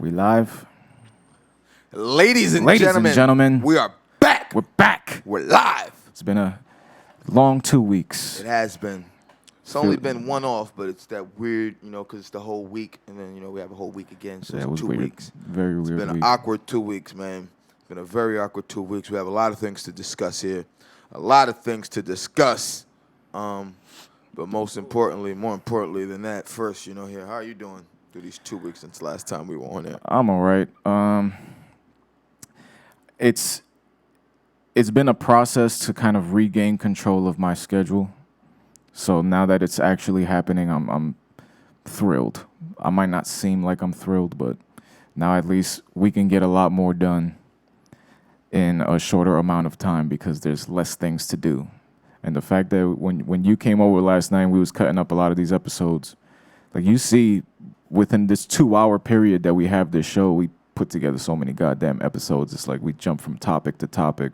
We live. Ladies and gentlemen, we are back. We're back. We're live. It's been a long 2 weeks. It has been. It's only been one off, but it's that weird, because it's the whole week, and then, we have a whole week again, so Yeah, it was it's 2 weird. weeks. Very weird It's been week. an awkward 2 weeks, man. It's been a very awkward 2 weeks. We have a lot of things to discuss here. A lot of things to discuss. But more importantly than that, first, here, how are you doing through these 2 weeks since last time we were on there? I'm all right. It's been a process to kind of regain control of my schedule. So now that it's actually happening, I'm thrilled. I might not seem like I'm thrilled, but now at least we can get a lot more done in a shorter amount of time because there's less things to do. And the fact that when you came over last night, we was cutting up a lot of these episodes. Like you see, within this 2-hour period that we have this show, we put together so many goddamn episodes. It's like we jump from topic to topic.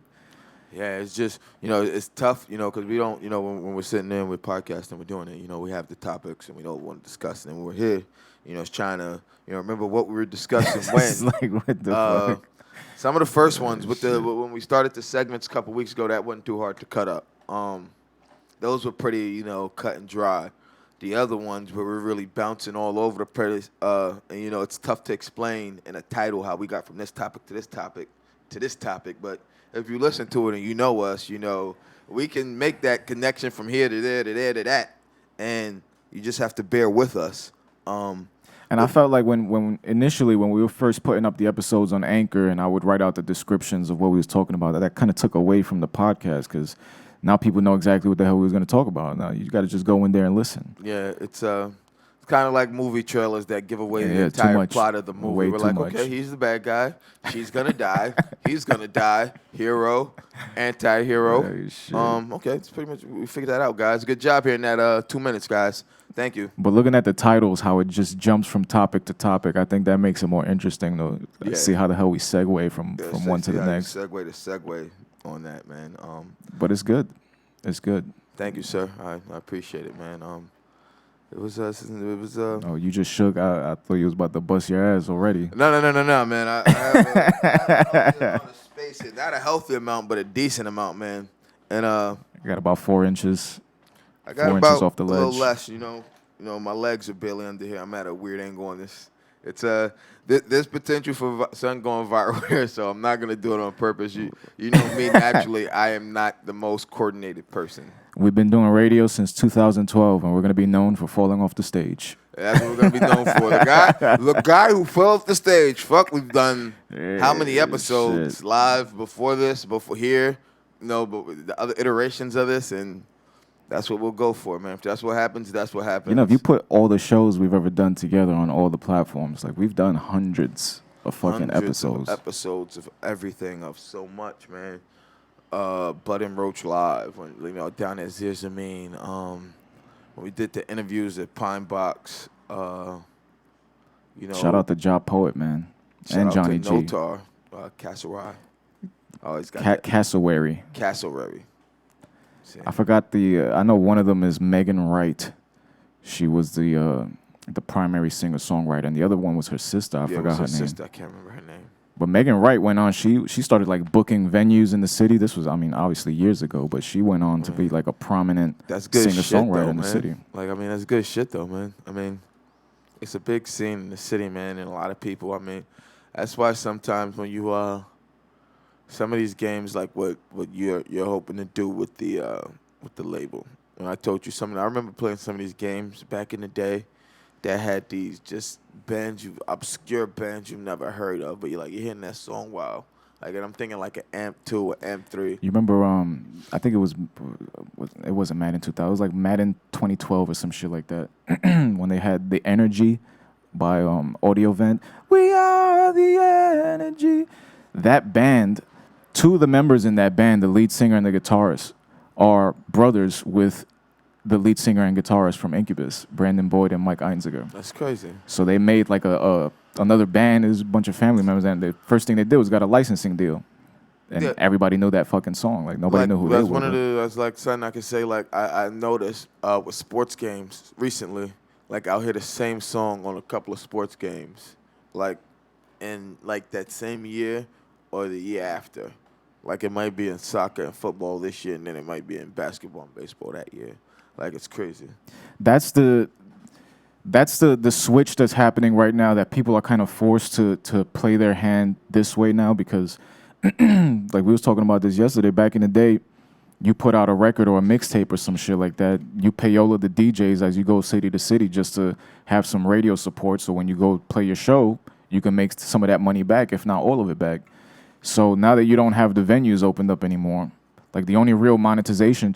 Yeah, it's just, it's tough, because we don't, when we're sitting there and we're podcasting, we're doing it, we have the topics and we don't want to discuss it. And when we're here, it's trying to, remember what we were discussing when. It's like, what the fuck? Some of the first ones, when we started the segments a couple weeks ago, that wasn't too hard to cut up. Those were pretty, cut and dry. The other ones where we're really bouncing all over the place, and, it's tough to explain in a title how we got from this topic to this topic to this topic. But if you listen to it and you know us, we can make that connection from here to there to there to that, and you just have to bear with us. And I felt like when initially when we were first putting up the episodes on Anchor and I would write out the descriptions of what we was talking about, that kind of took away from the podcast because now people know exactly what the hell we was going to talk about. Now you got to just go in there and listen. Yeah, it's kind of like movie trailers that give away the entire plot of the movie. We're like, okay, he's the bad guy. She's going to die. He's going to die. Hero, anti-hero. Okay, it's pretty much, we figured that out, guys. Good job here in that 2 minutes, guys. Thank you. But looking at the titles, how it just jumps from topic to topic, I think that makes it more interesting to see how the hell we segue from one to the next. Segue to segue on that, man. But it's good. It's good. Thank you, sir. I appreciate it, man. It was. Oh, you just shook. I thought you was about to bust your ass already. No, man. I have a amount of space here. Not a healthy amount, but a decent amount, man. And I got about 4 inches. I got 4 about inches off the ledge. A little less, my legs are barely under here. I'm at a weird angle on this. It's there's potential for something going viral here, so I'm not gonna do it on purpose. You know me naturally. I am not the most coordinated person. We've been doing radio since 2012, and we're gonna be known for falling off the stage. That's what we're gonna be known for. The guy who fell off the stage. Fuck, we've done how many episodes live before this, before here? But the other iterations of this, and that's what we'll go for, man. If that's what happens, that's what happens. If you put all the shows we've ever done together on all the platforms, like we've done hundreds of fucking episodes. Episodes of everything, of so much, man. Bud and Roach live, when down at Zirzamin. When we did the interviews at Pine Box. Shout out to Job Poet, man, and Johnny G. Notar, Cassowary. Always got Cassowary. Cassowary. I forgot I know one of them is Megan Wright. She was the primary singer-songwriter, and the other one was her sister. I forgot her name. Sister. I can't remember her name. But Megan Wright went on. She started like booking venues in the city. This was, obviously years ago, but she went on to be like a prominent singer-songwriter in the city. That's good shit though, man. It's a big scene in the city, man, and a lot of people. That's why sometimes when you some of these games, like what you're hoping to do with the label. And I told you something. I remember playing some of these games back in the day that had these just obscure bands you've never heard of, but you're hearing that song, wow. And I'm thinking like an Amp 2 or Amp 3. You remember, I think it wasn't Madden 2000. It was like Madden 2012 or some shit like that. When they had The Energy by Audio Vent. We are the energy. That band, 2 of the members in that band, the lead singer and the guitarist, are brothers with the lead singer and guitarist from Incubus, Brandon Boyd and Mike Einziger. That's crazy. So they made like another band. There's a bunch of family members, and the first thing they did was got a licensing deal. And everybody knew that fucking song. Like, nobody knew who they were. That's like something I can say, I noticed with sports games recently, I'll hear the same song on a couple of sports games. in like that same year or the year after. Like it might be in soccer and football this year, and then it might be in basketball and baseball that year. Like it's crazy. That's the switch that's happening right now, that people are kind of forced to play their hand this way now, because like we was talking about this yesterday. Back in the day, you put out a record or a mixtape or some shit like that, you payola the DJs as you go city to city just to have some radio support, so when you go play your show, you can make some of that money back, if not all of it back. So now that you don't have the venues opened up anymore, like the only real monetization,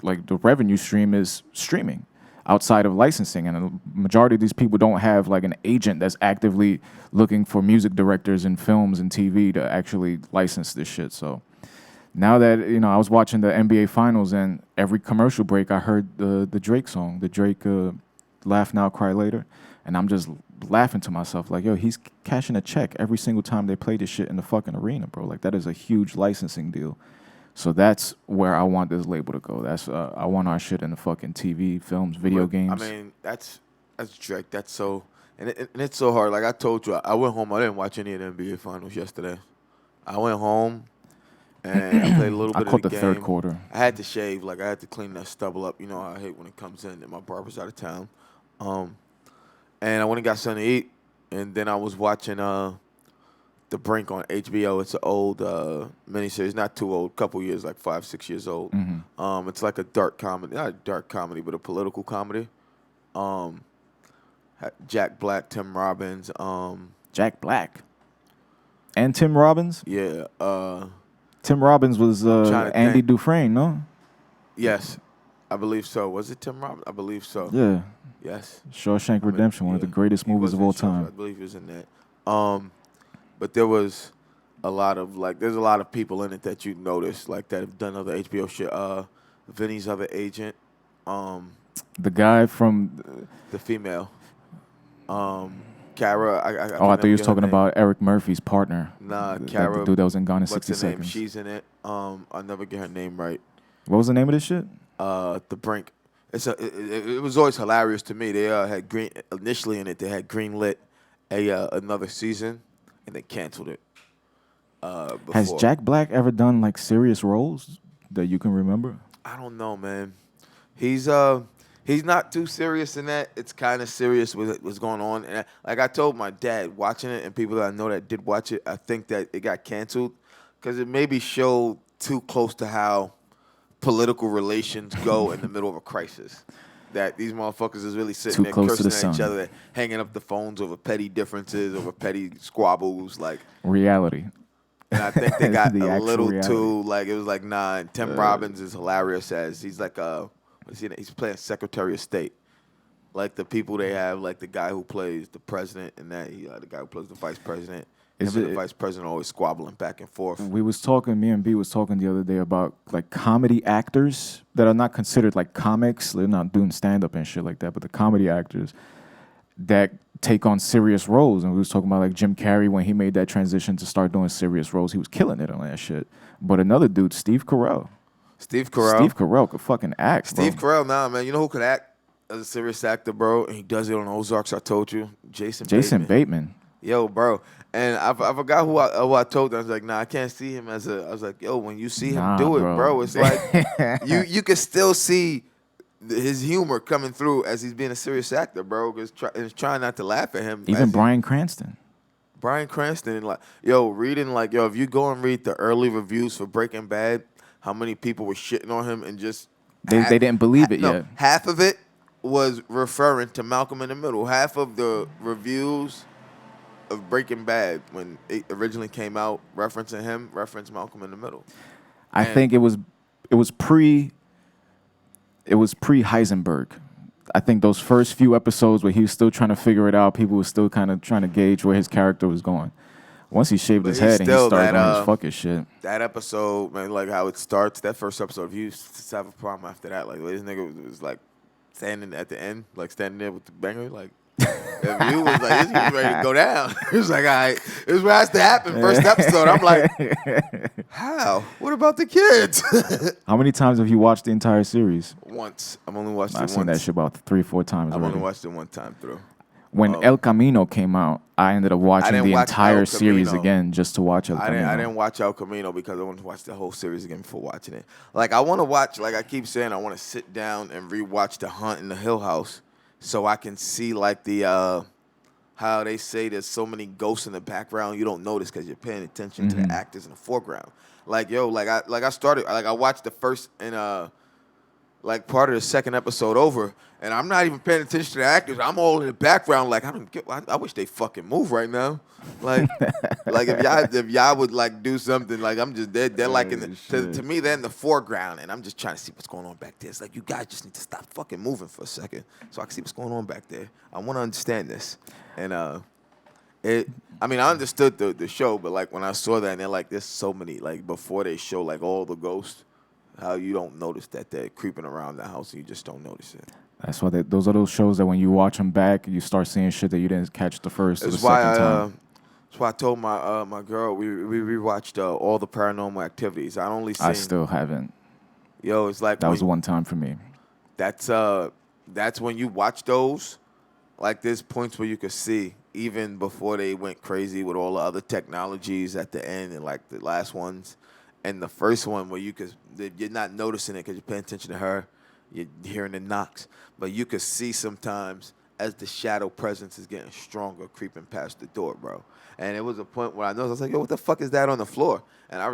like the revenue stream, is streaming outside of licensing. And the majority of these people don't have like an agent that's actively looking for music directors in films and TV to actually license this shit. So now that, I was watching the NBA Finals, and every commercial break I heard the Drake song, the Drake Laugh Now, Cry Later. And I'm just laughing to myself like, yo, he's cashing a check every single time they play this shit in the fucking arena, bro. Like, that is a huge licensing deal. So that's where I want this label to go. That's I want our shit in the fucking TV, films, video games. I mean, that's Drake. That's so, and it's so hard. Like I told you, I went home. I didn't watch any of the NBA Finals yesterday. I went home and I played a little bit I caught of the the game. third quarter. I had to shave. Like I had to clean that stubble up. You know how I hate when it comes in and my barber's out of town. And I went and got something to eat, and then I was watching The Brink on HBO. It's an old miniseries, not too old, couple years, like 5-6 years old. Mm-hmm. It's like a dark comedy, not a dark comedy, but a political comedy. Jack Black, Tim Robbins. Jack Black and Tim Robbins. Yeah. Tim Robbins was Andy Dufresne, no? Yes, I believe so. Was it Tim Robbins? I believe so. Yeah. Yes. Shawshank Redemption, one of the greatest movies of all time. I believe he was in that. But there was there's a lot of people in it that you notice, like, that have done other HBO shit. Vinny's other agent. The guy from... The female. Kara. I thought you was talking about Eric Murphy's partner. Nah, Kara. The dude that was in Gone in 60 what's her Seconds. name? She's in it. I'll never get her name right. What was the name of this shit? The Brink. It was always hilarious to me. They had initially in it. They had greenlit another season, and they canceled it. Before. Has Jack Black ever done like serious roles that you can remember? I don't know, man. He's not too serious in that. It's kind of serious with what's going on. And like I told my dad, watching it, and people that I know that did watch it, I think that it got canceled because it maybe showed too close to how political relations go in the middle of a crisis. That these motherfuckers is really sitting there cursing at each other, hanging up the phones over petty differences, over petty squabbles, like reality. And I think they got a little too, like, it was like, nah. And Tim Robbins is hilarious as he's like he's playing Secretary of State. Like the people they have, like the guy who plays the president and the guy who plays the vice president. The vice president always squabbling back and forth. Me and B was talking the other day about like comedy actors that are not considered like comics. They're not doing stand-up and shit like that, but the comedy actors that take on serious roles. And we was talking about like Jim Carrey when he made that transition to start doing serious roles. He was killing it on that shit. But another dude, Steve Carell could fucking act. Steve Carell, nah, man. You know who could act as a serious actor, bro? And he does it on Ozarks, I told you. Jason Bateman. Yo, bro. And I forgot who I told them. I was like, nah, I can't see him as I was like, yo, when you see him do it, bro, it's like you can still see his humor coming through as he's being a serious actor, bro. Because trying not to laugh at him. Even Bryan Cranston, like, if you go and read the early reviews for Breaking Bad, how many people were shitting on him and just they didn't believe it yet. Half of it was referring to Malcolm in the Middle. Half of the reviews of Breaking Bad, when it originally came out, referenced Malcolm in the Middle. I think it was pre Heisenberg. I think those first few episodes where he was still trying to figure it out, people were still kind of trying to gauge where his character was going. Once he shaved his head and he started doing his fucking shit. That episode, man, like how it starts, that first episode, if you have a problem after that, like this nigga was like standing at the end, like standing there with the banger, like if you was like, this is ready to go down. It was like, all right, this is what has to happen. First episode, I'm like, how? What about the kids? How many times have you watched the entire series? Once. I've only watched it once. I've seen that shit about 3-4 times. I've only watched it one time through. When El Camino came out, I ended up watching didn't the watch entire El series Camino. again just to watch El Camino. I didn't watch El Camino because I wanted to watch the whole series again before watching it. Like I want to watch, like I keep saying, I want to sit down and rewatch The Hunt in the Hill House so I can see like the how they say there's so many ghosts in the background you don't notice because you're paying attention to the actors in the foreground. Like yo, I watched the first and like part of the second episode over, and I'm not even paying attention to the actors. I'm all in the background, like I wish they fucking move right now. Like, like if y'all would like do something, like I'm just they're like in the to me they're in the foreground, and I'm just trying to see what's going on back there. It's like you guys just need to stop fucking moving for a second, so I can see what's going on back there. I want to understand this, and I mean I understood the show, but like when I saw that, and they're like there's so many like before they show like all the ghosts. How you don't notice that they're creeping around the house and you just don't notice it. That's why those are those shows that when you watch them back, you start seeing shit that you didn't catch the first or the second time. That's why I told my girl we rewatched all the Paranormal Activities. I only seen. I still haven't. Yo, it's like that was one time for me. That's when you watch those. Like there's points where you could see even before they went crazy with all the other technologies at the end and like the last ones. And the first one where you're not noticing it because you're paying attention to her, you're hearing the knocks, but you could see sometimes as the shadow presence is getting stronger, creeping past the door, bro. And it was a point where I noticed, I was like, yo, what the fuck is that on the floor? And I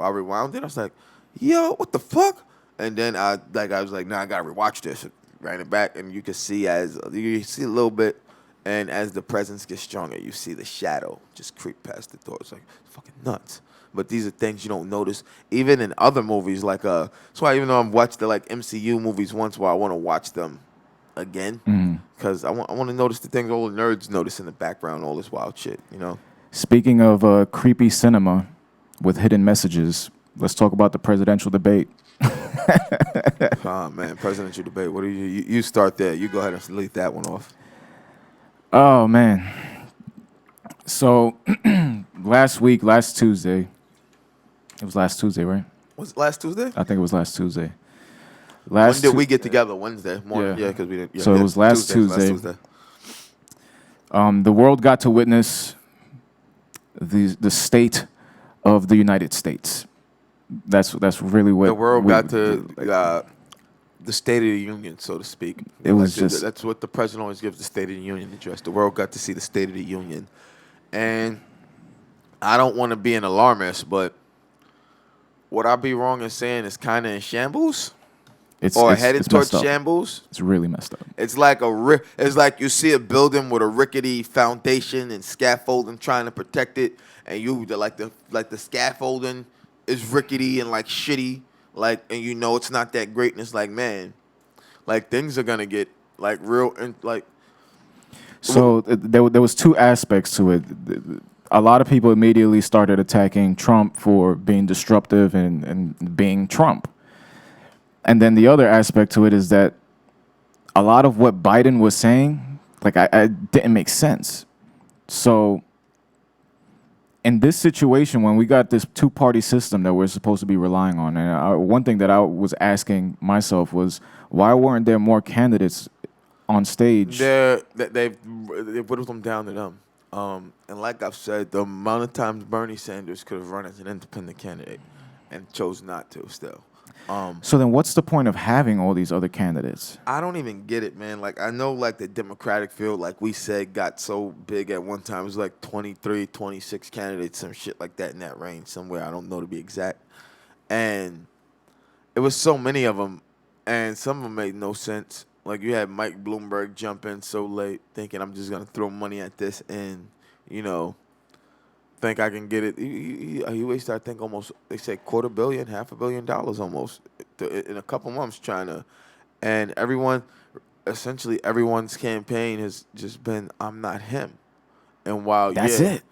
rewound it. I was like, yo, what the fuck? And then I was like, nah, I gotta rewatch this. Ran it back, and you could see you see a little bit, and as the presence gets stronger, you see the shadow just creep past the door. It's like it's fucking nuts. But these are things you don't notice, even in other movies. Like, that's why even though I've watched the like MCU movies once, where I want to watch them again, because I want to notice the things all the nerds notice in the background, all this wild shit, you know. Speaking of creepy cinema with hidden messages, let's talk about the presidential debate. Oh man, presidential debate. What do you start there? You go ahead and lead that one off. Oh man. So last Tuesday. It was last Tuesday, right? Was it last Tuesday? I think it was last Tuesday. When did we get together? Wednesday morning. Yeah, because we didn't. Yeah, so it was last Tuesday. The world got to witness the state of the United States. That's really what the world got to the State of the Union, so to speak. It was just that's what the president always gives, the State of the Union address. The world got to see the State of the Union, and I don't want to be an alarmist, but would I be wrong in saying it's kind of in shambles? It's headed towards shambles? It's really messed up. It's like it's like you see a building with a rickety foundation and scaffolding trying to protect it, and the scaffolding is rickety and like shitty, like, and you know it's not that great, and it's like, man, like things are gonna get like real and like. So there was two aspects to it. A lot of people immediately started attacking Trump for being disruptive and being Trump. And then the other aspect to it is that a lot of what Biden was saying, like, I didn't make sense. So in this situation, when we got this two-party system that we're supposed to be relying on, and one thing that I was asking myself was, why weren't there more candidates on stage? They've whittled them down to them. And like I've said, the amount of times Bernie Sanders could have run as an independent candidate and chose not to still. So then what's the point of having all these other candidates? I don't even get it, man. Like, I know, like, the Democratic field, like we said, got so big at one time. It was like 23, 26 candidates, some shit like that in that range somewhere. I don't know to be exact. And it was so many of them, and some of them made no sense. Like, you had Mike Bloomberg jump in so late thinking I'm just going to throw money at this and, you know, think I can get it. He wasted, I think, almost, they say $250 million, $500 million almost in a couple months trying to. And essentially everyone's campaign has just been, I'm not him. And while, That's it.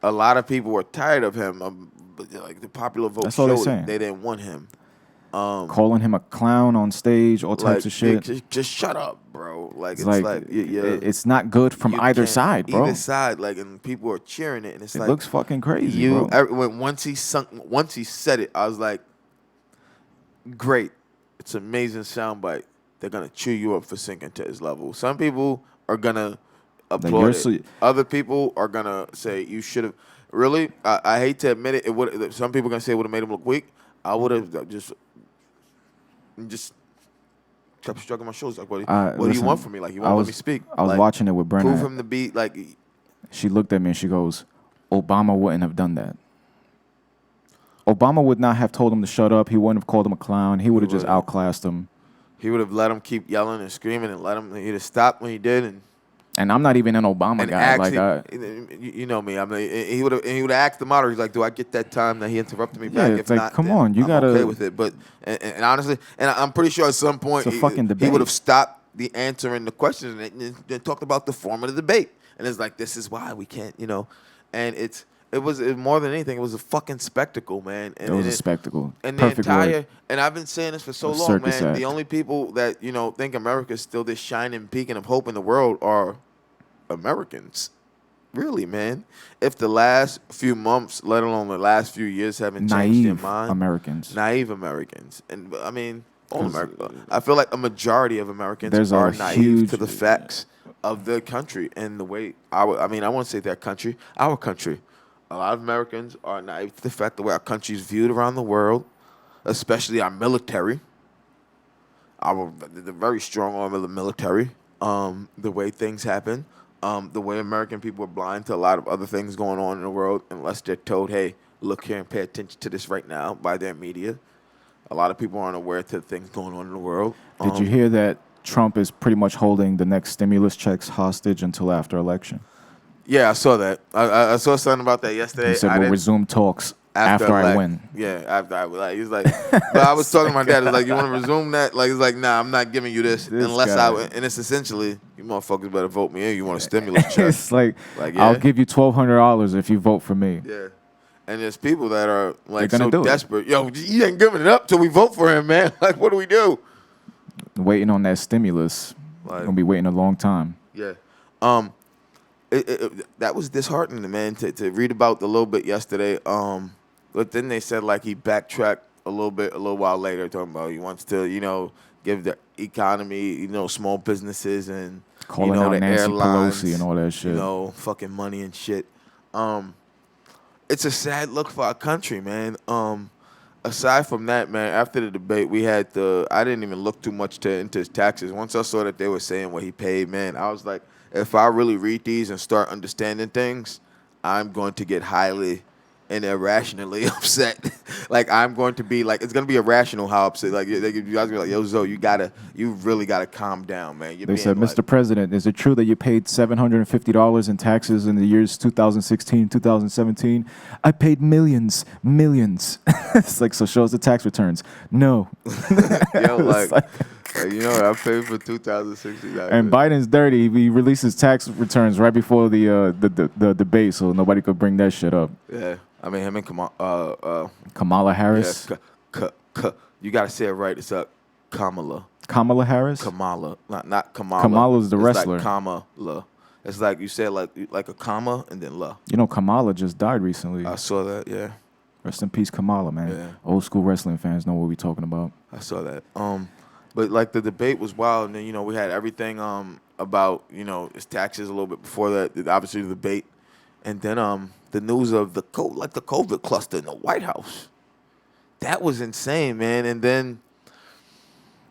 A lot of people were tired of him, like the popular vote showed they didn't want him. Calling him a clown on stage, all types of shit. Just shut up, bro. Like it's not good from either side, bro. Either side, like, and people are cheering it, and it looks fucking crazy, bro. Once he said it, I was like, great, it's an amazing soundbite. They're gonna chew you up for sinking to his level. Some people are gonna applaud it. Other people are gonna say you should have. Really, I hate to admit it. It would. Some people are gonna say it would have made him look weak. I would have just kept shrugging my shoulders. Like, what do you want from me? Like, you won't let me speak. I was watching it with Brenna. Prove him to be like. She looked at me and she goes, "Obama wouldn't have done that. Obama would not have told him to shut up. He wouldn't have called him a clown. He would have just outclassed him. He would have let him keep yelling and screaming and let him. He'd have stopped when he did And I'm not even an Obama guy. You know me. I mean, he would have asked the moderator. He's like, "Do I get that time that he interrupted me back? Yeah, it's like, not, come on, you gotta." I'm okay with it, but and honestly, and I'm pretty sure at some point it's a fucking debate. He would have stopped the answering the questions and talked about the form of the debate. And it's like, this is why we can't, And it was more than anything. It was a fucking spectacle, man. And it was a spectacle. And Perfect the entire word. And I've been saying this for so long, circus man. act. The only people that think America is still this shining beacon of hope in the world are Americans. Really, man. If the last few months, let alone the last few years, haven't changed their mind, naive Americans, and I mean all America. I feel like a majority of Americans are naive to the facts of their country and the way I won't say their country, our country. A lot of Americans are naive to the fact the way our country is viewed around the world, especially our military. The very strong arm of the military. The way things happen. The way American people are blind to a lot of other things going on in the world unless they're told, hey, look here and pay attention to this right now by their media. A lot of people aren't aware to things going on in the world. Did you hear that Trump is pretty much holding the next stimulus checks hostage until after election? Yeah, I saw that. I saw something about that yesterday. He said we'll resume talks after I win. Yeah, after I win. He's like, but I was talking to my dad. It's like, you want to resume that? Like, he's like, nah, I'm not giving you this unless I win. And it's essentially, you motherfuckers better vote me in. You want a stimulus check? It's like yeah. I'll give you $1,200 if you vote for me. Yeah. And there's people that are like so desperate. Yo, you ain't giving it up till we vote for him, man. Like, what do we do? Waiting on that stimulus. Gonna be waiting a long time. Yeah. That was disheartening, man, to read about a little bit yesterday. But then they said like he backtracked a little while later, talking about he wants to, give the economy, small businesses and calling out the Nancy airlines, Pelosi and all that shit. Fucking money and shit. It's a sad look for our country, man. Aside from that, man, after the debate, we had I didn't even look too much into his taxes. Once I saw that they were saying what he paid, man, I was like, if I really read these and start understanding things, I'm going to get highly and irrationally upset. Like, I'm going to be like, it's going to be irrational how upset. Like, you guys be like, yo, Zoe, you really got to calm down, man. They said, Mr. President, is it true that you paid $750 in taxes in the years 2016, 2017? I paid millions. It's like, so show us the tax returns. No. Yo, I paid for 2016. And Biden's dirty. He releases tax returns right before the debate, so nobody could bring that shit up. Yeah. I mean, him and Kamala Harris. Yeah, you got to say it right. It's Kamala. Kamala Harris? Kamala. Not Kamala. Kamala's the wrestler. It's like Kamala. It's like you said like a comma and then la. Kamala just died recently. I saw that, yeah. Rest in peace, Kamala, man. Yeah. Old school wrestling fans know what we're talking about. I saw that. But like the debate was wild, and then we had everything about his taxes a little bit before that. Obviously the debate, and then the news of the COVID cluster in the White House. That was insane, man. And then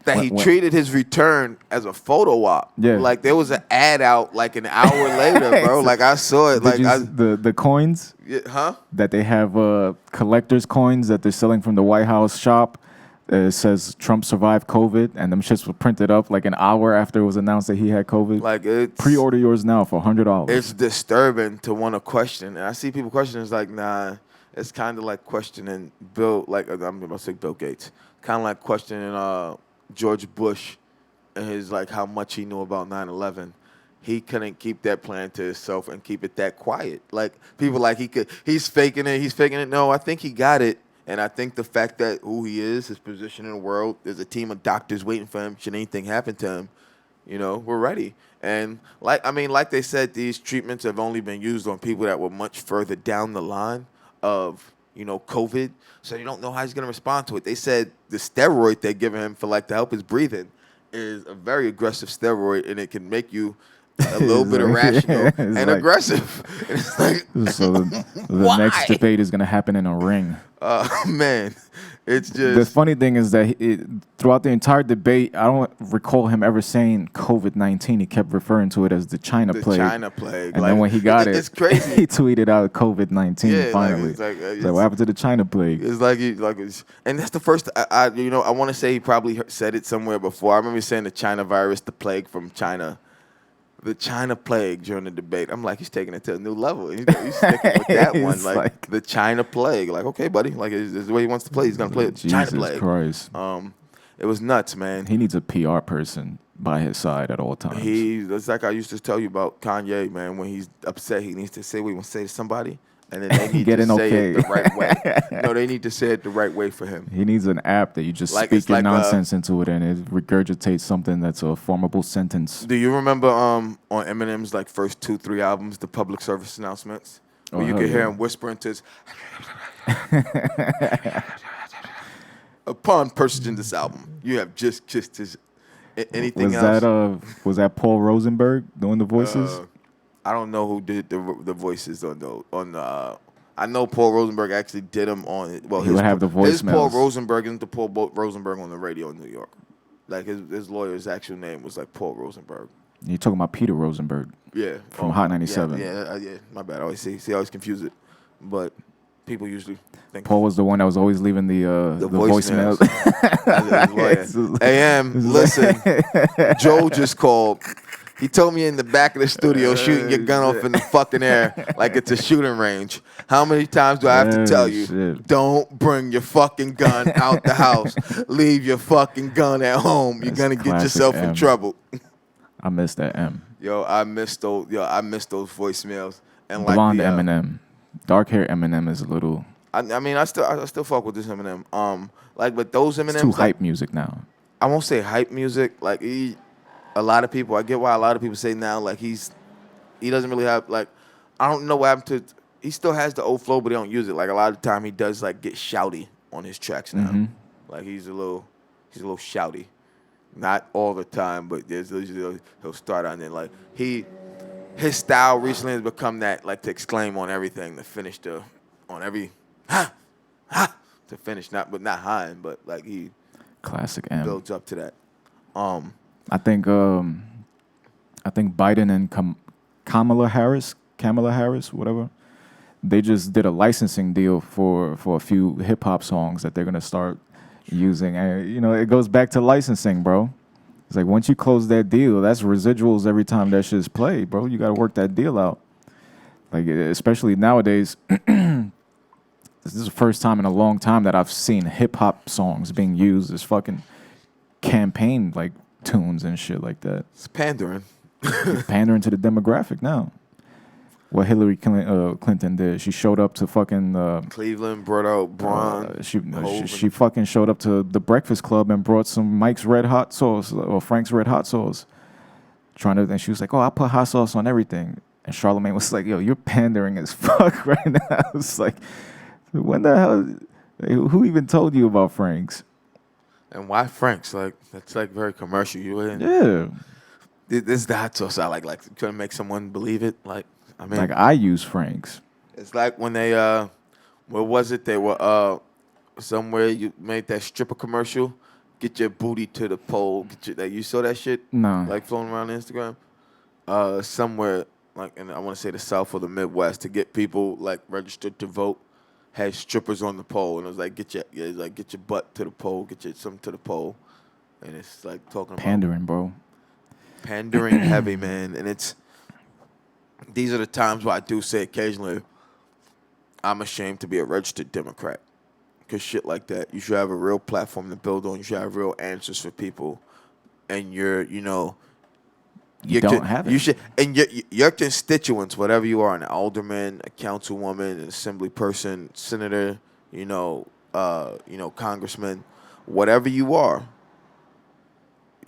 that he treated his return as a photo op. Yeah. Like there was an ad out like an hour later, bro. Like I saw it. The coins. Yeah, huh? That they have collector's coins that they're selling from the White House shop. It says Trump survived COVID, and them shits were printed up like an hour after it was announced that he had COVID. Like pre-order yours now for $100. It's disturbing to want to question, and I see people questioning. It's like, nah, it's kind of like questioning Bill. Like I'm going to say Bill Gates, kind of like questioning George Bush and his like how much he knew about 9/11. He couldn't keep that plan to himself and keep it that quiet. Like people like he's faking it. No, I think he got it. And I think the fact that who he is, his position in the world, there's a team of doctors waiting for him. Should anything happen to him, we're ready. And like they said, these treatments have only been used on people that were much further down the line of, COVID. So you don't know how he's going to respond to it. They said the steroid they're giving him for to help his breathing is a very aggressive steroid, and it can make you a little bit irrational and like, aggressive. And it's like, so the why? next debate is gonna happen in a ring. Man, it's The just funny thing is that throughout the entire debate, I don't recall him ever saying COVID-19. He kept referring to it as the China the plague. China plague. And then when he got it, it's crazy. he tweeted out COVID-19 Yeah, finally. it's like, So what happened to the China plague? It's like and that's the first. I want to say he probably said it somewhere before. I remember saying the China virus, the plague from China, the China plague during the debate. I'm like, he's taking it to a new level. He's sticking with that one, It's like the China plague. Like, okay, buddy, like this is the way he wants to play. He's gonna play it. China plague. Jesus Christ. It was nuts, man. He needs a PR person by his side at all times. It's like I used to tell you about Kanye, man. When he's upset, he needs to say what he wants to say to somebody. And then they need Get to an say okay. it the right way. No, they need to say it the right way for him. He needs an app that you just Like, speak it's your like, nonsense into it and it regurgitates something that's a formable sentence. Do you remember on Eminem's like first 2-3 albums, the public service announcements, where you hell could hear yeah. him whisper into his upon purchasing this album, you have just kissed his anything else? Was that Paul Rosenberg doing the voices? I don't know who did the voices I know Paul Rosenberg actually did them on it. Well, He would have the his Paul voicemails. Rosenberg isn't the Paul Rosenberg on the radio in New York. Like his lawyer's actual name was like Paul Rosenberg. You're talking about Peter Rosenberg. Yeah, From Hot 97. Yeah. My bad. I always see. I always confuse it, but people usually think Paul was the one that was always leaving the voicemails. voicemails. AM, listen, Joe just called. He told me in the back of the studio shooting your gun off in the fucking air like it's a shooting range. How many times do I have to tell you, shit. don't bring your fucking gun out the house. Leave your fucking gun at home. You're going to get classic yourself in M. trouble. I missed that M. I missed those voicemails. And Blonde like Eminem. Dark hair Eminem is a little... I mean, I still fuck with this Eminem. But those Eminems, It's too hype music now. I won't say hype music. Like a lot of people, I get why a lot of people say now, like he doesn't really have like, I don't know what happened to. He still has the old flow, but he don't use it. Like a lot of the time, he does like get shouty on his tracks now. Mm-hmm. Like he's a little shouty. Not all the time, but he'll start on it. Like his style recently has become that, like to exclaim on everything, to finish on every to finish, not high, but like he Classic M. builds up to that. I think Biden and Kamala Harris, whatever, they just did a licensing deal for a few hip hop songs that they're gonna start using. And it goes back to licensing, bro. It's like once you close that deal, that's residuals every time that shit's played, bro. You gotta work that deal out. Like especially nowadays, this is the first time in a long time that I've seen hip hop songs being used as fucking campaign like tunes and shit like that. It's pandering. Pandering to the demographic now. What Hillary Clinton did, she showed up to fucking Cleveland, brought out Braun. She fucking showed up to the Breakfast Club and brought some Mike's Red Hot Sauce or Frank's Red Hot Sauce. And she was like, "Oh, I put hot sauce on everything." And Charlamagne was like, "Yo, you're pandering as fuck right now." It's like, when the hell? Who even told you about Frank's? And why Frank's? Like that's like very commercial. Yeah. This is the hot sauce I like trying to make someone believe it. Like I mean, like I use Frank's. It's like when they where was it? They were somewhere you made that stripper commercial. Get your booty to the pole. You saw that shit? No. Like floating around Instagram. Somewhere like I want to say the South or the Midwest to get people like registered to vote. Had strippers on the pole, and it was like get your butt to the pole, get your something to the pole, and it's like talking about pandering, bro. Pandering heavy, man, and these are the times where I do say occasionally, I'm ashamed to be a registered Democrat, because shit like that, you should have a real platform to build on. You should have real answers for people, and you don't have it. You should, and your constituents, whatever you are, an alderman, a councilwoman, an assembly person, senator, congressman, whatever you are,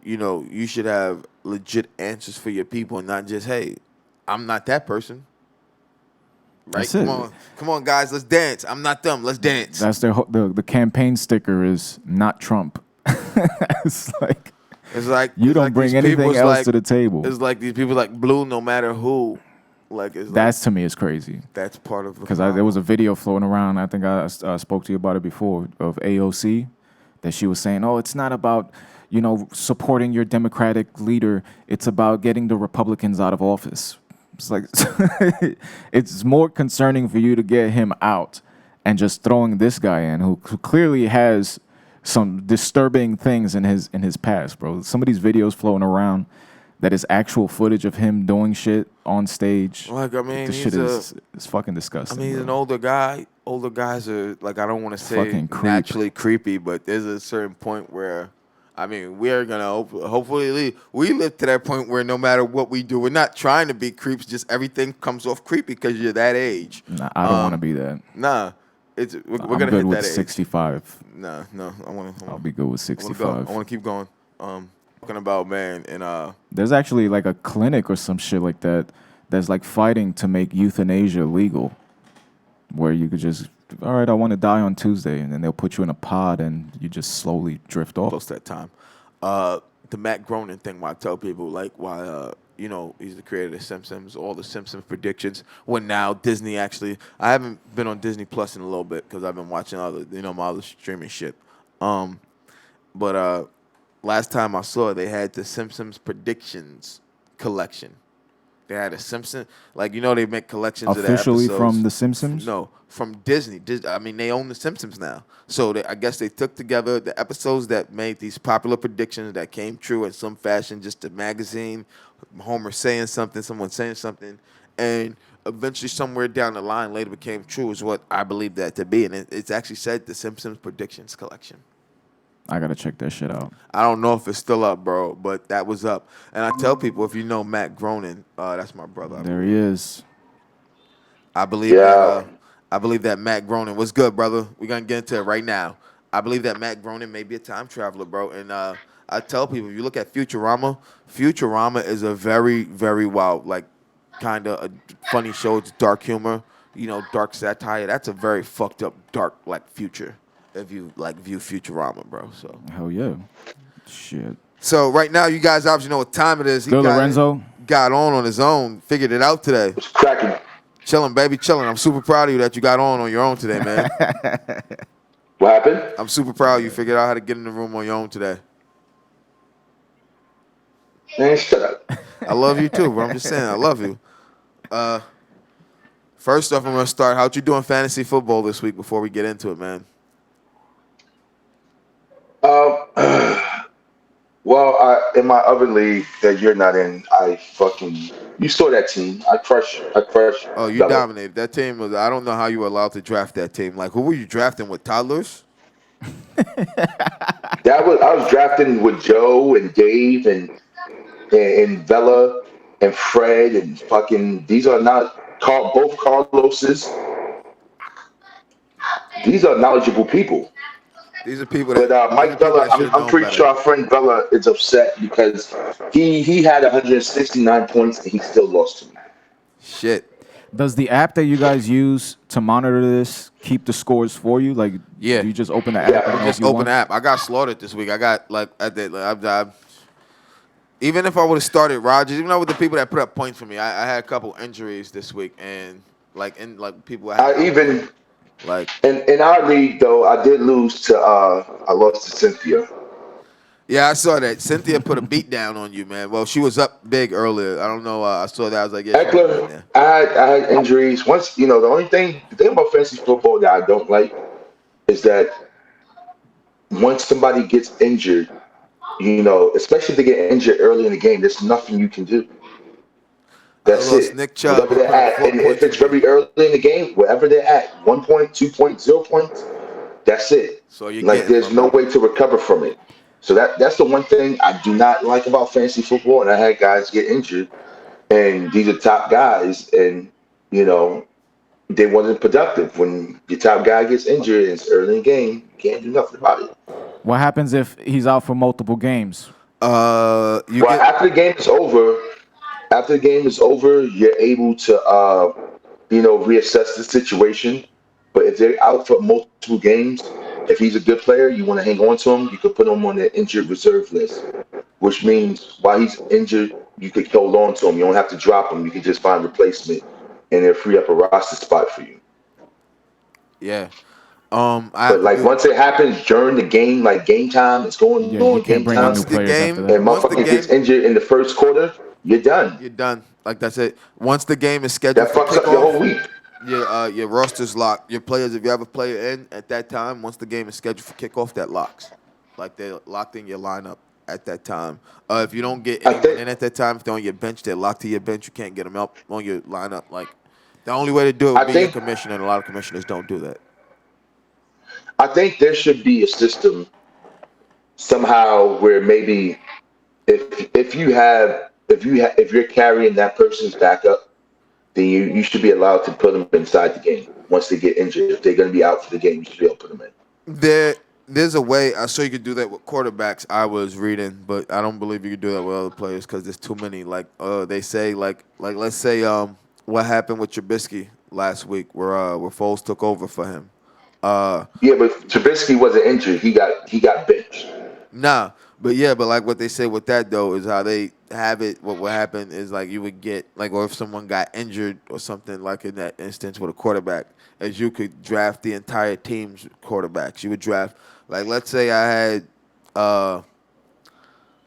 you should have legit answers for your people, and not just, hey, I'm not that person. Right? Come on, guys, let's dance. I'm not them. Let's dance. That's the campaign sticker is not Trump. It's like. You don't these bring people. anything else to the table. It's like these people like blue no matter who. Like it's That's to me is crazy. that's part of the Because problem. there was a video floating around. I think I spoke to you about it before of AOC, that she was saying, "Oh, it's not about supporting your Democratic leader. It's about getting the Republicans out of office." It's like it's more concerning for you to get him out and just throwing this guy in who clearly has some disturbing things in his past, bro. Some of these videos floating around that is actual footage of him doing shit on stage. Like I mean, This shit is fucking disgusting. he's an bro. older guy. Older guys are like I don't want to say Fucking creep. naturally creepy, but there's a certain point where, I mean, we are gonna hopefully we live to that point where no matter what we do, we're not trying to be creeps. Just everything comes off creepy because you're that age. Nah, I don't want to be that. Nah, we're I'm gonna good hit with that age. 65. Nah, no, I'll be good with I want to 65. go. I want to keep going. Talking about man and There's actually like a clinic or some shit like that that's like fighting to make euthanasia legal, where you could just, all right, I want to die on Tuesday, and then they'll put you in a pod and you just slowly drift off. close to that time. The Matt Groening thing, why I tell people like why he's the creator of The Simpsons, all the Simpsons predictions. When now Disney actually, I haven't been on Disney Plus in a little bit because I've been watching other my other streaming shit. But last time I saw it, they had the Simpsons predictions collection. They had a Simpson, like they make collections Officially of the episodes. from The Simpsons? No, from Disney. I mean, they own The Simpsons now. So I guess they took together the episodes that made these popular predictions that came true in some fashion, just a magazine, Homer saying something, someone saying something, and eventually somewhere down the line later became true is what I believe that to be. And it's actually said The Simpsons Predictions Collection. I gotta check that shit out. I don't know if it's still up, bro, but that was up. And I tell people, if you know Matt Groening, that's my brother. There he is. I believe that Matt Groening was good, brother. We're gonna get into it right now. I believe that Matt Groening may be a time traveler, bro. And I tell people, if you look at Futurama, Futurama is a very, very wild, like kind of a funny show. It's dark humor, dark satire. That's a very fucked up, dark like future. If you like view Futurama, bro. So Hell yeah. Shit. So right now, you guys obviously know what time it is. Good, Lorenzo. Got on his own, figured it out today. It's cracking. Chilling, baby, chilling. I'm super proud of you that you got on your own today, man. What happened? I'm super proud you figured out how to get in the room on your own today. Man, shut up. I love you too, bro. I'm just saying, I love you. First off, I'm gonna start. How you doing fantasy football this week before we get into it, man? Well, in my other league that you're not in, you saw that team. I crushed. Oh, you Bella. dominated. That team was. I don't know how you were allowed to draft that team. Like, who were you drafting with toddlers? I was drafting with Joe and Dave and Bella and Fred and fucking. These are not both Carloses. These are knowledgeable people. These are people that. But Mike Bella, I'm pretty sure our friend Bella is upset because he had 169 points and he still lost to me. Shit. Does the app that you guys use to monitor this keep the scores for you? Like, Yeah. do you just open the app? Yeah. and know Just if you open won? the app. I got slaughtered this week. I got even if I would have started Rogers, even though with the people that put up points for me, I had a couple injuries this week, and people In our league though, I did lose to I lost to Cynthia. Yeah, I saw that. Cynthia put a beat down on you, man. Well, she was up big earlier. I don't know. I saw that. I was like, yeah. Eckler, I had injuries. The thing about fantasy football that I don't like is that once somebody gets injured, especially if they get injured early in the game, there's nothing you can do. That's it. Nick Chubb, Whatever they're at, and if it's very early in the game, wherever they're at, 1 point, 2 points, 0 points, that's it. So you're like there's no way to recover from it. So that's the one thing I do not like about fantasy football. And I had guys get injured, and these are top guys, and they wasn't productive. When your top guy gets injured and it's early in the game, you can't do nothing about it. What happens if he's out for multiple games? After the game is over, you're able to reassess the situation. But if they're out for multiple games, if he's a good player, you want to hang on to him, you could put him on the injured reserve list. which means while he's injured, you could hold on to him. You don't have to drop him. You can just find a replacement, and they'll free up a roster spot for you. Yeah. I have But to like do once it happens during the game, like game time, it's going Yeah, on you game can't bring in time, new once the players after game that. and once the motherfucker gets game injured in the first quarter, you're done. you're done. Like that's it. Once the game is scheduled That for fucks up your kickoff, whole week. your roster's locked. Your players, if you have a player in at that time, once the game is scheduled for kickoff, that locks. Like they're locked in your lineup at that time. If you don't get I anyone think in at that time, if they're on your bench, they're locked to your bench. You can't get them up on your lineup. Like the only way to do it I would be your think commissioner, and a lot of commissioners don't do that. I think there should be a system somehow where maybe if you're carrying that person's backup, then you should be allowed to put them inside the game once they get injured. If they're going to be out for the game, you should be able to put them in. There's a way. I saw you could do that with quarterbacks. I was reading, but I don't believe you could do that with other players because there's too many. Like they say, like let's say what happened with Trubisky last week, where Foles took over for him. Uh, Yeah, but Trubisky wasn't injured. He got benched. Nah, but like what they say with that though is how they have it. What would happen is like you would get like, or if someone got injured or something like in that instance with a quarterback, as you could draft the entire team's quarterbacks. You would draft like let's say uh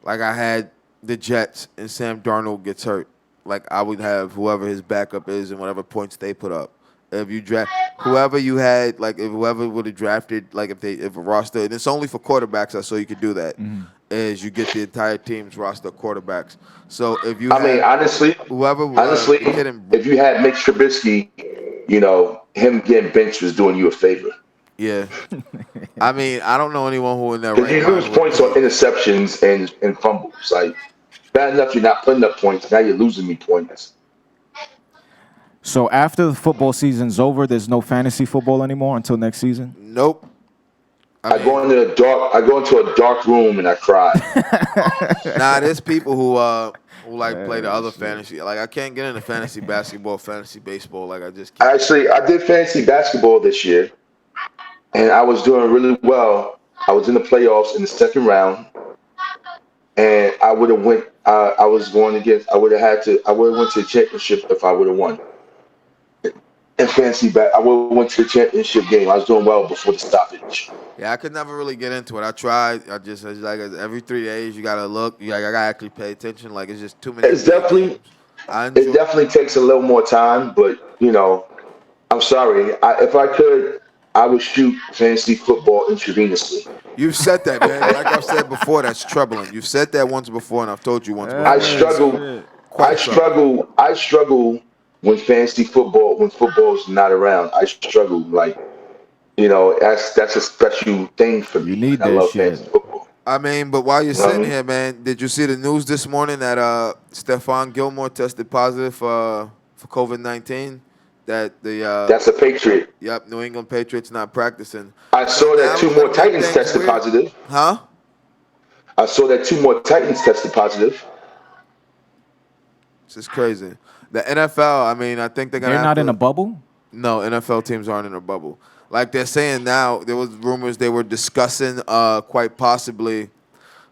I had the Jets and Sam Darnold gets hurt. Like I would have whoever his backup is and whatever points they put up. If you draft whoever you had, like if whoever would have drafted, like if a roster, and it's only for quarterbacks, I saw you could do that. Is you get the entire team's roster of quarterbacks. So if you I mean, had honestly, whoever honestly, the kid in, if you had Mitch Trubisky, him getting benched was doing you a favor yeah, I mean I don't know anyone who in their because right you lose mind would points on play. interceptions and fumbles. Like bad enough you're not putting up points. Now you're losing me points. So after the football season's over, there's no fantasy football anymore until next season. Nope. I I go mean, into a dark. I go into a dark room and I cry. nah, there's people who like play the other fantasy. Like I can't get into fantasy basketball, fantasy baseball. Like I just can't. Actually, I did fantasy basketball this year, and I was doing really well. I was in the playoffs in the second round, and I would have went. I was going against. I would have had to. I would have went to the championship if I would have won. In fantasy back, I would have went to the championship game. I was doing well before the stoppage. Yeah, I could never really get into it. I tried. It's like every 3 days you gotta look. I gotta actually pay attention. Like it's just too many It's NBA definitely. games. I It enjoy. definitely takes a little more time, but I'm sorry. If I could, I would shoot fantasy football intravenously. You've said that, man. Like I've said before, that's troubling. You've said that once before, and I've told you once I before. That's struggle. Shit. I quite troubling. struggle. I struggle when football's not around. I struggle. Like that's a special thing for You me. Like need I that love shit. fantasy football. I mean, but while you're You know what I sitting mean? here, man, did you see the news this morning that Stephon Gilmore tested positive for COVID-19? That the That's a Patriot. New England Patriots not practicing. I So saw that now two it's more gonna make Titans things tested weird, positive. huh? I saw that two more Titans tested positive. This is crazy. The NFL, I mean, I think they're gonna They're have not in a to. bubble. No, NFL teams aren't in a bubble. Like they're saying now, there was rumors they were discussing quite possibly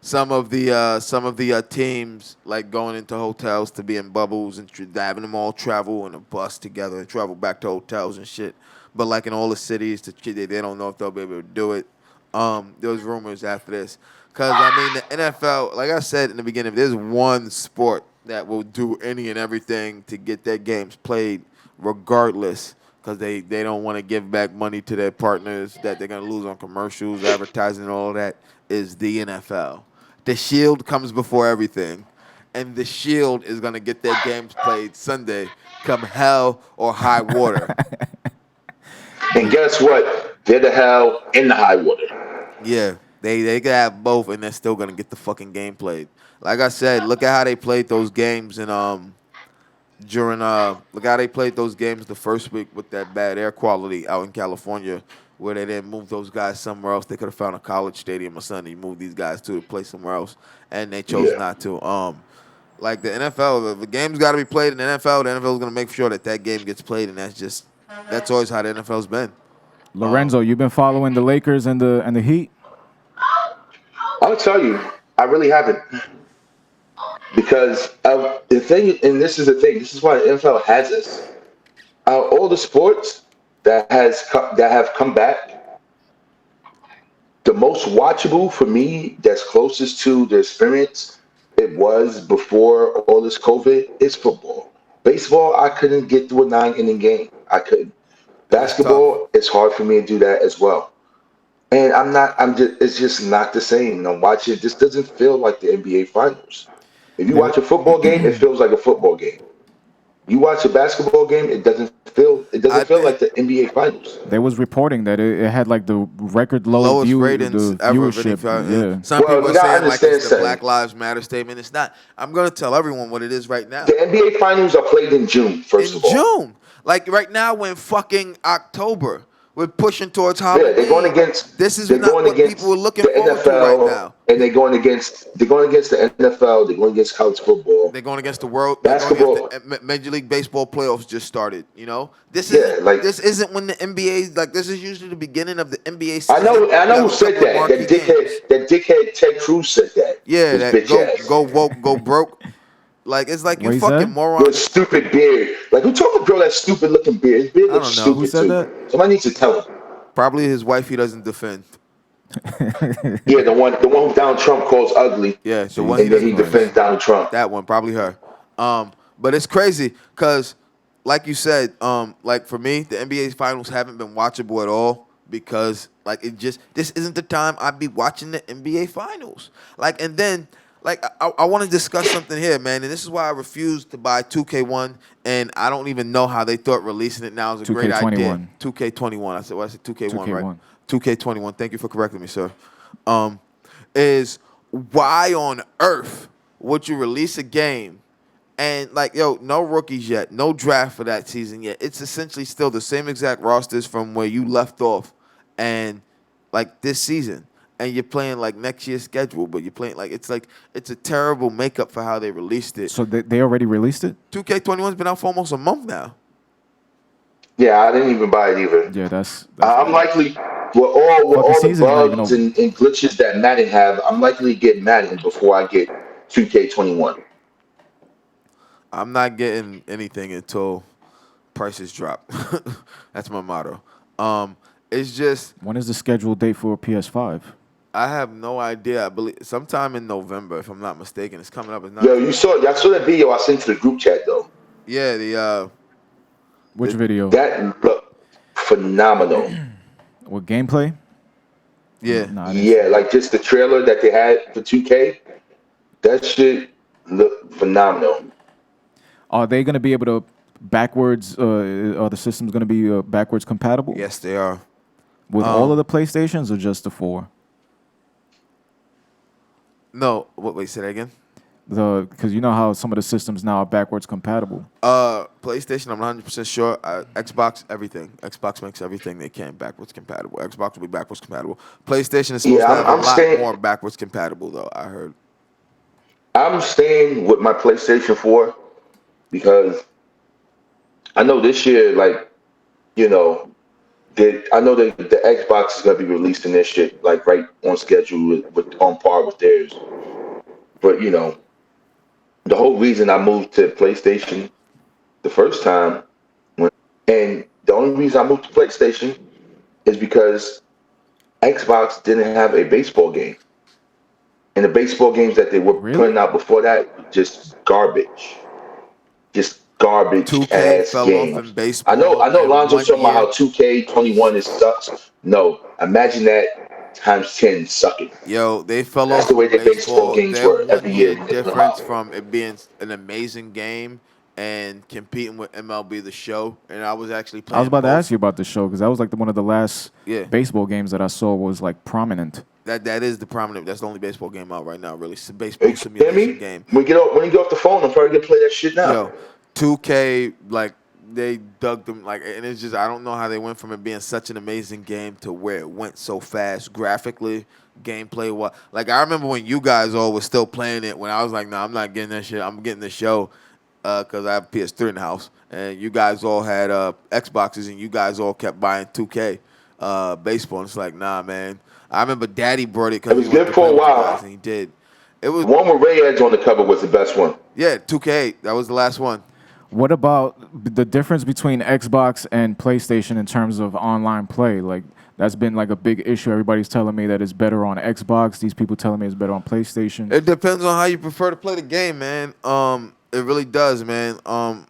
some of the teams like going into hotels to be in bubbles and having them all travel in a bus together and travel back to hotels and shit. But like in all the cities, they don't know if they'll be able to do it. There was rumors after this because I mean the NFL, like I said in the beginning, if there's one sport that will do any and everything to get their games played, regardless, because they don't want to give back money to their partners that they're gonna lose on commercials, advertising, and all of that, is the NFL. The Shield comes before everything, and the Shield is gonna get their games played Sunday, come hell or high water. And guess what? They're the hell in the high water. Yeah, they could have both, and they're still gonna get the fucking game played. Like I said, look at how they played those games and during look how they played those games the first week with that bad air quality out in California, where they didn't move those guys somewhere else. They could have found a college stadium or something. You move these guys to play somewhere else, and they chose Yeah. not to. Like the NFL, if the game's got to be played in the NFL, the NFL is gonna make sure that game gets played, and that's always how the NFL's been. Lorenzo, you've been following the Lakers and the Heat. I'll tell you, I really haven't. because the thing, and this is the thing. This is why the NFL has this. Out of all the sports that have come back, the most watchable for me, that's closest to the experience it was before all this COVID, is football. Baseball, I couldn't get through a 9 inning game. I couldn't. It's tough. Basketball, it's hard for me to do that as well. And I'm not. I'm just. It's just not the same. I'm watching. This doesn't feel like the NBA Finals. If you They were watch a football game, it feels like a football game. You watch a basketball game, it doesn't feel. It doesn't I feel think like the NBA Finals. they was reporting that it had like the record low lowest ratings the ever of any. viewership. Yeah. Some Well, people you are gotta saying like understand it's the Black something. Lives Matter statement. It's not. I'm gonna tell everyone what it is right now. The NBA Finals are played in June. First In of all, June, like right now, we're in fucking October. We're pushing towards yeah, they're going Halloween. against. This is They're not going what people are against looking the forward to right NFL, now. and they're going against. They're going against the NFL. They're going against college football, They're going against the world. They're going against basketball. the Major League Baseball playoffs just started. You know, this Yeah, isn't like this isn't when the NBA like this is usually the beginning of the NBA I season. know. I You know have who a said couple of that. marquee games. That dickhead Ted Cruz said that. Yeah, His that bitch go ass. woke, go broke. Like it's like you What he fucking said? moron. With a stupid beard. Like who told the girl that stupid looking beard? His beard I looks don't know. Who stupid said too. that? Somebody needs to tell him. Probably his wife he doesn't defend. Yeah, the one who Donald Trump calls ugly, Yeah, the one he and then Jesus he doesn't Christ. defends defend. Donald Trump. That one, probably her. But it's crazy because, like you said, like for me, the NBA finals haven't been watchable at all because, like, this isn't the time I'd be watching the NBA finals. Like, and then, like, I want to discuss something here, man, and this is why I refused to buy 2K1, and I don't even know how they thought releasing it now is a great idea. 2K21. 2K21. I said 2K1, right? 2K1. 2K21. Thank you for correcting me, sir. Is why on earth would you release a game and like no rookies yet, no draft for that season yet? It's essentially still the same exact rosters from where you left off, and like this season, and you're playing like next year's schedule, but you're playing like it's a terrible makeup for how they released it. So they already released it? 2K21's been out for almost a month now. Yeah, I didn't even buy it either. Yeah, that's I'm bad. likely with Fucking all the season's not even bugs over. and glitches that Madden have. I'm likely to get Madden before I get 2K21. I'm not getting anything until prices drop. That's my motto. It's just When is the scheduled date for PS5? I have no idea. I believe sometime in November, if I'm not mistaken. It's coming up. It's not. Yo, y'all saw that video I sent to the group chat though. Yeah, Which video? That looked phenomenal. With gameplay? yeah. No, I didn't see Yeah, it. like just the trailer that they had for 2K. That shit looked phenomenal. Are they going to be able to backwards, are the systems going to be backwards compatible? Yes, they are. With all of the PlayStations or just the 4? No, wait, say that again. Because you know how some of the systems now are backwards compatible. PlayStation, I'm 100% sure. Xbox, everything. Xbox makes everything they can backwards compatible. Xbox will be backwards compatible. PlayStation is supposed Yeah, to have I'm a lot staying. more backwards compatible, though. I heard. I'm staying with my PlayStation 4 because I know this year, like, you know, I know that the Xbox is gonna be releasing this shit like right on schedule with on par with theirs. But the whole reason I moved to PlayStation the first time, and the only reason I moved to PlayStation is because Xbox didn't have a baseball game, and the baseball games that they were Really? putting out before that were just garbage 2K ass fell off in games. baseball I know in Lonzo's one talking about year. how 2K21 is sucks. No, imagine that times 10 sucking. Yo, they fell That's off the way in their baseball baseball. games Their were every 1 year year in difference Lamar. from it being an amazing game and competing with MLB The Show. And I was actually I was playing about to ask both. you about the show because that was like one of the last Yeah. baseball games that I saw was like prominent. That is the prominent. That's the only baseball game out right now. Really, it's a Hey, baseball you hear simulation me? game. When you get off the phone, I'm probably gonna play that shit now. Yo, 2K like they dug them like, and it's just I don't know how they went from it being such an amazing game to where it went so fast graphically, gameplay. What like I remember when you guys all were still playing it when I was like, no, I'm not getting that shit. I'm getting the show because I have PS3 in the house, and you guys all had Xboxes, and you guys all kept buying 2K baseball. And it's like, nah, man. I remember Daddy brought it It because he was wanted good to for play a with you guys, while. and he did. It was The one with Ray Edge on the cover was the best one. 2K8. That was the last one. What about the difference between Xbox and PlayStation in terms of online play? Like, that's been like a big issue. Everybody's telling me that it's better on Xbox. These people telling me it's better on PlayStation. It depends on how you prefer to play the game, man. It really does, man.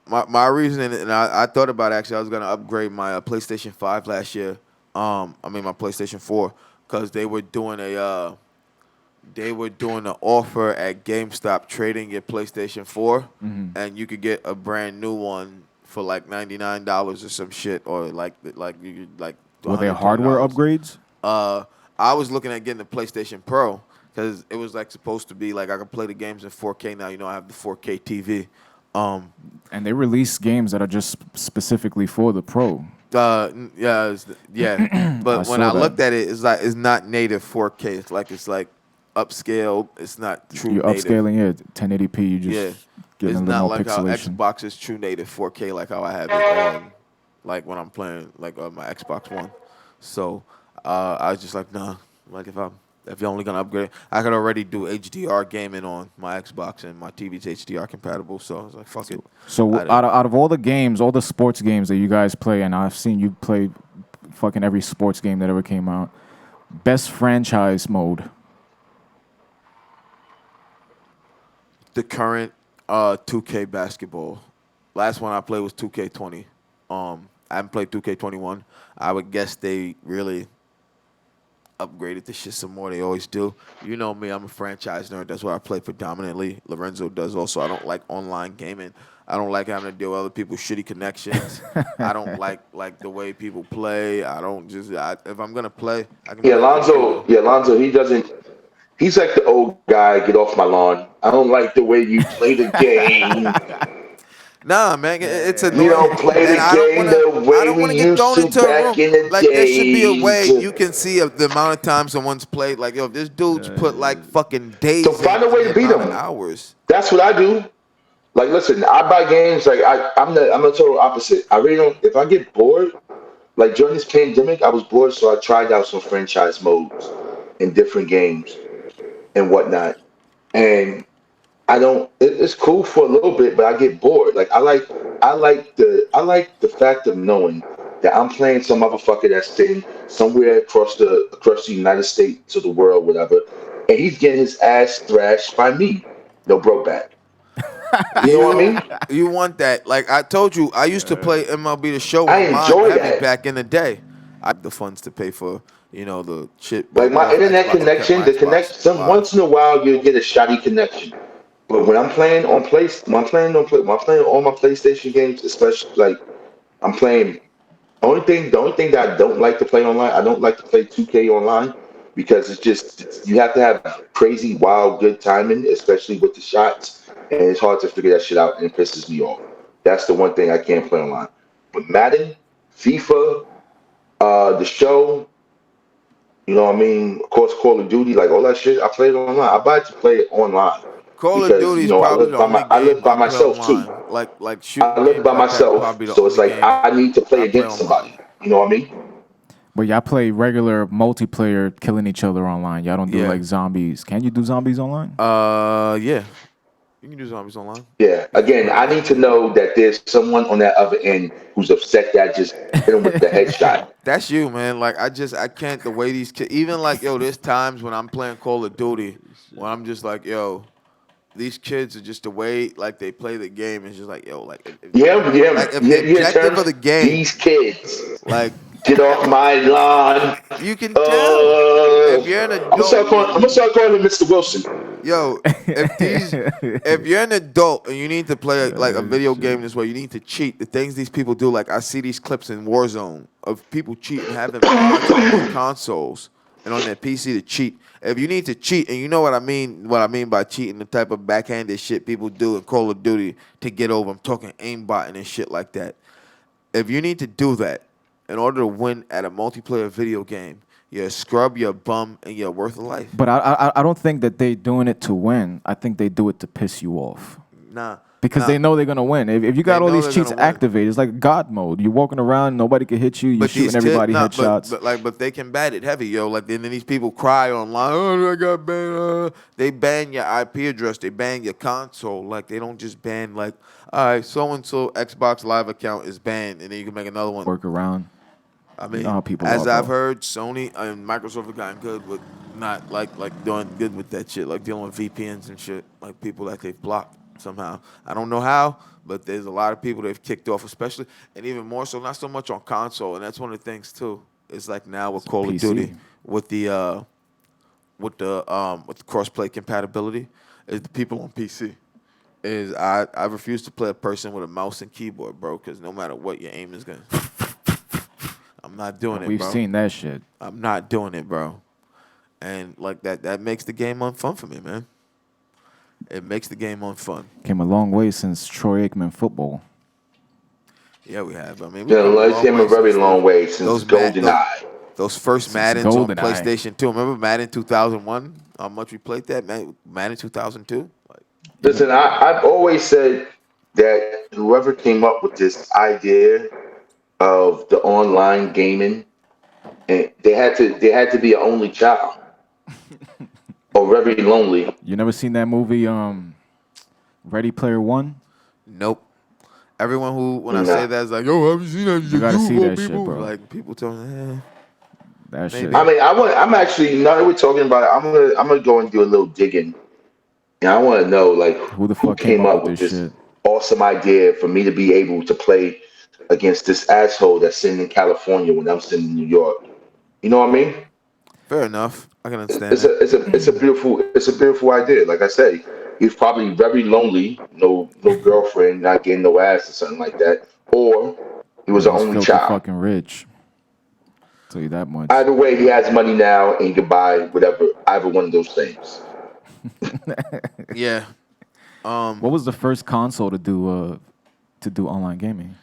My reason, and I thought about it, actually, I was gonna upgrade my PlayStation 5 last year. My PlayStation 4, because they were doing an offer at GameStop trading your PlayStation 4, and you could get a brand new one for like $99 or some shit, or like you could like. Were there hardware upgrades? I was looking at getting the PlayStation Pro because it was like supposed to be like I could play the games in 4K now. You know, I have the 4K TV. And they release games that are just specifically for the Pro. Yeah. But when I looked at it, it's not native 4K. It's like upscale. It's not true. You're native. upscaling it 1080p. You just getting It's a little not more like pixelation. how Xbox is true native 4K like how I have it on, like when I'm playing like on my Xbox One. So I was just like, nah. Like if you're only gonna upgrade, I could already do HDR gaming on my Xbox, and my TV's HDR compatible. So I was like, fuck it. So out of all the games, all the sports games that you guys play, and I've seen you play fucking every sports game that ever came out, best franchise mode. The current 2K basketball. Last one I played was 2K20. I haven't played 2K21. I would guess they really upgraded this shit some more. They always do. You know me, I'm a franchise nerd. That's what I play predominantly. Lorenzo does also. I don't like online gaming. I don't like having to deal with other people's shitty connections. I don't like the way people play. I don't just if I'm gonna play, I can. Yeah, play Lonzo. Yeah, Lonzo. He doesn't. He's like the old guy. Get off my lawn. I don't like the way you play the game. Nah, man, it's annoying. You don't play And the game the I way don't we want to get used thrown to into a back room. in the Like, there should be a way days. you can see the amount of times someone's played. Like, yo, this dude's put like fucking days So find a in way the to beat amount of him. hours. That's what I do. Like, listen, I buy games. Like, I'm the total opposite. I really don't. If I get bored, like during this pandemic, I was bored, so I tried out some franchise modes in different games and whatnot. And I don't. It's cool for a little bit, but I get bored. Like, I like the fact of knowing that I'm playing some motherfucker that's sitting somewhere across the United States or the world, whatever, and he's getting his ass thrashed by me. No broke back. You know what I mean? You want that? Like I told you, I used to play MLB The Show I online enjoy heavy that. back in the day. I had the funds to pay for, the shit. Like But my for internet Xbox, I kept connection, my the Xbox connect. Some Live. once in a while you get a shoddy connection. But when I'm playing on when I'm playing all my PlayStation games, especially like I'm playing. The only thing that I don't like to play online, I don't like to play 2K online because you have to have crazy, wild, good timing, especially with the shots, and it's hard to figure that shit out, and it pisses me off. That's the one thing I can't play online. But Madden, FIFA, the show, you know what I mean? Of course, Call of Duty, like all that shit, I play it online. I buy it to play it online Call of because Duty is probably the only I live game by I play myself too. online. Like I shooting live games by like that, myself, probably the so it's only like game I need to play I play against online. somebody. You know what I mean? But y'all play regular multiplayer, killing each other online. Y'all don't do Yeah. like zombies. Can you do zombies online? Yeah. You can do zombies online. Yeah. You can Again, play I online. need to know that there's someone on that other end who's upset that I just hit him with the headshot. That's you, man. Like I can't the way these kids. Even like there's times when I'm playing Call of Duty when I'm just like, these kids are just the way like they play the game is just like, like Yeah, yeah, if yeah, the yeah. objective Terms, of the game, these kids like get off my lawn. you can tell if you're an adult. I'm gonna start calling him Mr. Wilson. Yo, if you're an adult and you need to play like a video game this way, you need to cheat. The things these people do, like I see these clips in Warzone of people cheating, having mods on their consoles and on their PC to cheat. If you need to cheat, and you know what I mean by cheating, the type of backhanded shit people do in Call of Duty to get over. I'm talking aimbotting and shit like that. If you need to do that in order to win at a multiplayer video game, you're a scrub, you're a bum, and you're worth a life. But I don't think that they doing it to win. I think they do it to piss you off. Nah. Because Nah, they know they're gonna win. If you got all know these they're cheats gonna win. activated, it's like God mode. You're walking around, nobody can hit you. You're But shooting these everybody kids, headshots. but they can bat it heavy, yo. Like, and then these people cry online. Oh, I got banned. They ban your IP address. They ban your console. Like, they don't just ban like, all right, so and so Xbox Live account is banned, and then you can make another one. Work around. I You mean, know how people as are, I've bro. heard, Sony and Microsoft have gotten good with not like doing good with that shit, like dealing with VPNs and shit, like people that they've blocked somehow. I don't know how, but there's a lot of people they've kicked off, especially, and even more so, not so much on console, and that's one of the things too. It's like now with Call of PC. Duty with the crossplay compatibility, is the people on PC. Is I refuse to play a person with a mouse and keyboard, bro, because no matter what, your aim is gonna. I'm not doing it, We've bro. seen that shit. I'm not doing it, bro. And like that makes the game unfun for me, man. It makes the game unfun. Came a long way since Troy Aikman football. Yeah, we have. I mean, we've Yeah, come a it long came a way very since long way since those Mad, GoldenEye. those first Since Maddens on GoldenEye. PlayStation 2. Remember Madden 2001? How much we played that? Madden 2002? Like, Listen, I've always said that whoever came up with this idea of the online gaming, and they had to be an only child or very lonely. You never seen that movie, Ready Player One? nope. Everyone who, when I say Nah. that, is like, yo, have you seen that? You gotta see that shit, people? bro. Like, people tell me, That Maybe. shit. I mean, I'm actually now that we're talking about it, I'm gonna go and do a little digging. And I want to know like Who the who fuck came came up up with with this this shit? awesome idea for me to be able to play against this asshole that's sitting in California when I'm sitting in New York. You know what I mean? fair enough. I can understand It's that. a beautiful idea. Like I say, he's probably very lonely, no girlfriend, not getting no ass or something like that, or he was Or an he's only filthy child. fucking rich. Tell you that much. Either way, he has money now and can buy whatever, either one of those things. Yeah. What was the first console to do online gaming?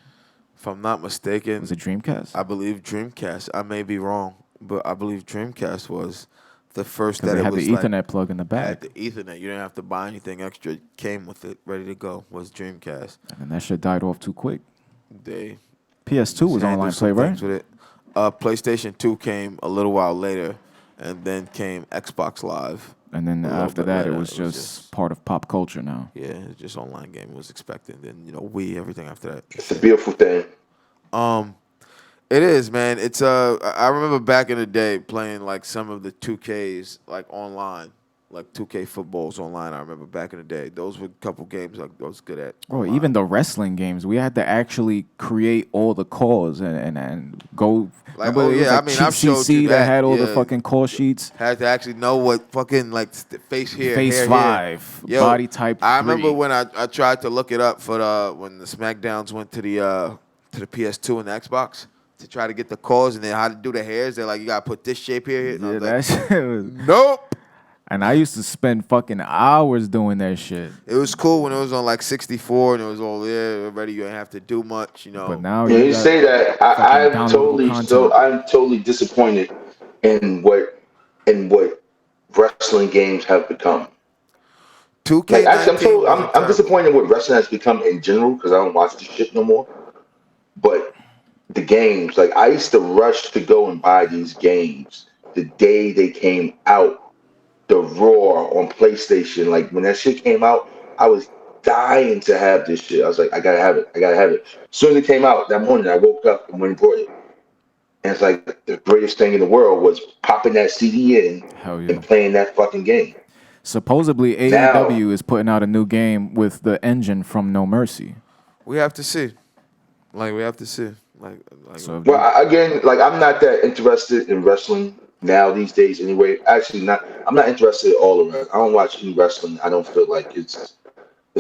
If I'm not mistaken, Was it Dreamcast? I believe Dreamcast. I may be wrong, but I believe Dreamcast was the first Because that they it had was the like Ethernet plug in the had back, the Ethernet. You didn't have to buy anything extra. It came with it, ready to go. Was Dreamcast. and then that shit died off too quick. They PS2 was handled online some play, right? things with it. PlayStation 2 came a little while later, and then came Xbox Live. And then A little after bit that, it later, was just part of pop culture now. yeah, just online gaming was expected. Then Wii, everything after that. It's a beautiful thing. It is, man. It's I remember back in the day playing like some of the 2Ks like online, like 2K footballs online. I remember back in the day. Those were a couple games like I was good at. Bro, online. even the wrestling games, we had to actually create all the calls and go. Like, remember, oh, it was yeah, like I mean, Cheat I've showed CC you that that, had all the yeah. fucking call sheets. Had to actually know what fucking like face here, Face hair 5, here. body type I 3. remember when I tried to look it up for when the SmackDowns went to the PS2 and the Xbox to try to get the calls and then how to do the hairs. They're like, you gotta put this shape here. And I Yeah, was that like, shit was. nope. And I used to spend fucking hours doing that shit. It was cool when it was on like 64 and it was all there already. You didn't have to do much, But now Yeah, you got say that. fucking I'm downloadable totally content. I'm totally disappointed in what wrestling games have become. Like actually, 2K19 wasn't I'm terrible. disappointed in what wrestling has become in general because I don't watch the shit no more. But the games, like I used to rush to go and buy these games the day they came out. The Raw on PlayStation, like when that shit came out, I was dying to have this shit. I was like, I gotta have it. I gotta have it. As soon as it came out that morning, I woke up and went and bought it. And it's like the greatest thing in the world was popping that CD in Hell yeah. and playing that fucking game. Supposedly Now, AEW is putting out a new game with the engine from No Mercy. We have to see. Like we have to see. Like So if well, you- again, like I'm not that interested in wrestling now these days. Anyway, actually, not. I'm not interested at all around. I don't watch any wrestling. I don't feel like it's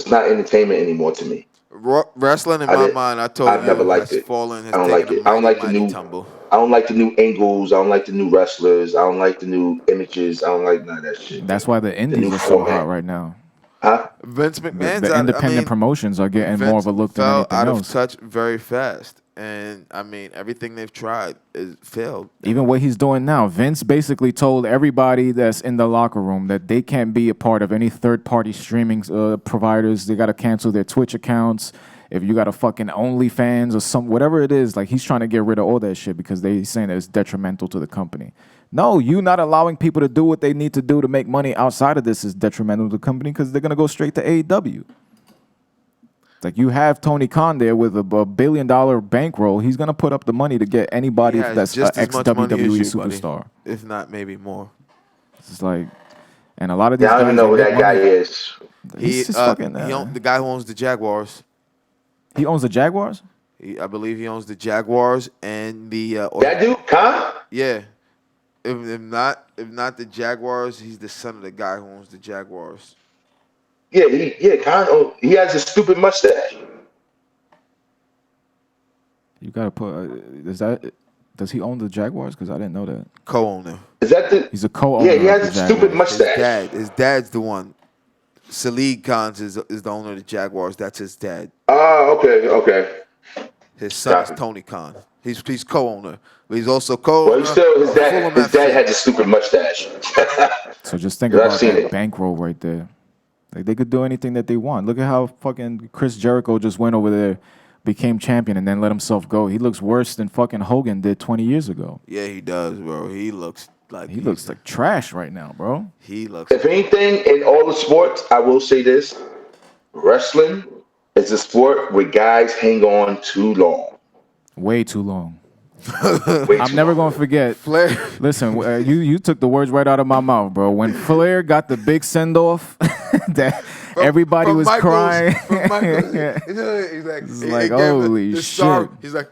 not entertainment anymore to me. wrestling in I my did. mind, I told I've never you, liked has it. fallen, has I don't taken like a it. I don't mighty, like the mighty new. tumble. I don't like the new angles. I don't like the new wrestlers. I don't like the new images. I don't like none of that shit. that's why the The indies new are so hot format. right now. Huh? Vince McMahon's The out. independent promotions are getting more of a look than fell anything out of else. touch very fast, And I mean, everything they've tried is failed. Even what he's doing now, Vince basically told everybody that's in the locker room that they can't be a part of any third-party streaming providers. They got to cancel their Twitch accounts. If you got a fucking OnlyFans or whatever it is, like he's trying to get rid of all that shit because he's saying that it's detrimental to the company. No, you not allowing people to do what they need to do to make money outside of this is detrimental to the company because they're gonna go straight to AEW. Like you have Tony Khan there with a $1 billion bankroll. He's gonna put up the money to get anybody He has that's an just as much money as ex-WWE you, superstar. buddy, if not maybe more. It's like, and a lot of these Yeah, I don't guys, even know who they that make guy money. is. He's just fucking. The guy who owns the Jaguars. He owns the Jaguars. I believe he owns the Jaguars and the. That dude, Khan? Yeah. If not the Jaguars, he's the son of the guy who owns the Jaguars. Yeah, Khan. He has a stupid mustache. You gotta put. Does he own the Jaguars? Because I didn't know that. Co-owner. Is that the? He's a co-owner. Yeah, he of has the a stupid Jaguars. mustache. His dad's the one. Salid Khan is the owner of the Jaguars. That's his dad. Oh, okay. His son Gotcha. is Tony Khan. He's co-owner, but he's also co-owner. Well, he's still his of dad. Fulham His dad FC. had a stupid mustache. So just think I've about seen that it. bankroll right there. Like they could do anything that they want. Look at how fucking Chris Jericho just went over there, became champion, and then let himself go. He looks worse than fucking Hogan did 20 years ago. Yeah, he does, bro. He looks like He looks like trash right now, bro. he looks. If anything, in all the sports, I will say this: wrestling is a sport where guys hang on too long. Way too long. Way I'm too never long. gonna forget. Flair. Listen, you took the words right out of my mouth, bro. When Flair got the big send off, that everybody From was Michaels- crying. from Michaels. He's like, It's he like, gave the- holy the shit. sorry- He's like,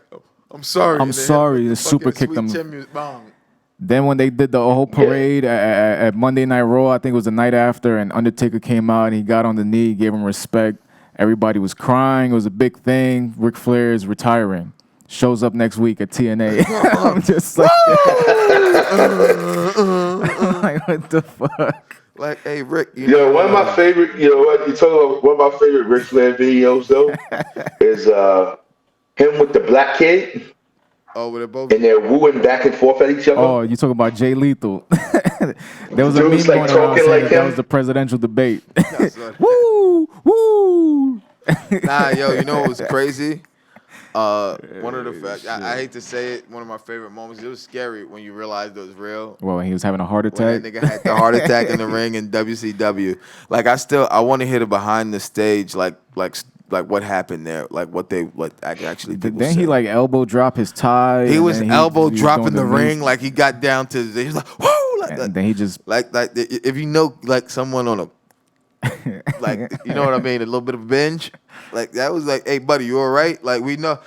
I'm sorry. I'm And they hit sorry. the The super fucking kicked Sweet him. Chin music. Bong. Then when they did the whole parade at Monday Night Raw, I think it was the night after, and Undertaker came out and he got on the knee, gave him respect. Everybody was crying. It was a big thing. Ric Flair is retiring. Shows up next week at TNA. I'm just like, I'm like, what the fuck? Like, hey, Rick. One of my favorite. You know what? You talk about one of my favorite Ric Flair videos though is him with the black kid, Oh, with it both. and they're wooing back and forth at each other. Oh, you talking about Jay Lethal? There was a meme Dude's, going like, around talking saying like that him. was the presidential debate. son. Woo, woo. Nah, yo, you know what was crazy? One of the facts, I hate to say it, one of my favorite moments. It was scary when you realized it was real. Well, he was having a heart When attack. that nigga had the heart attack in the ring in WCW. Like I want to hear the behind the stage, like what happened there, like what actually people Then he said. like elbow drop his tie. He and was then elbow he was dropping doing the knee. ring, like he got down to. He was like, whoo, like And that. then he just Like if you know like someone on a like you know what I mean, a little bit of binge. Like that was like, hey buddy, you all right? Like we know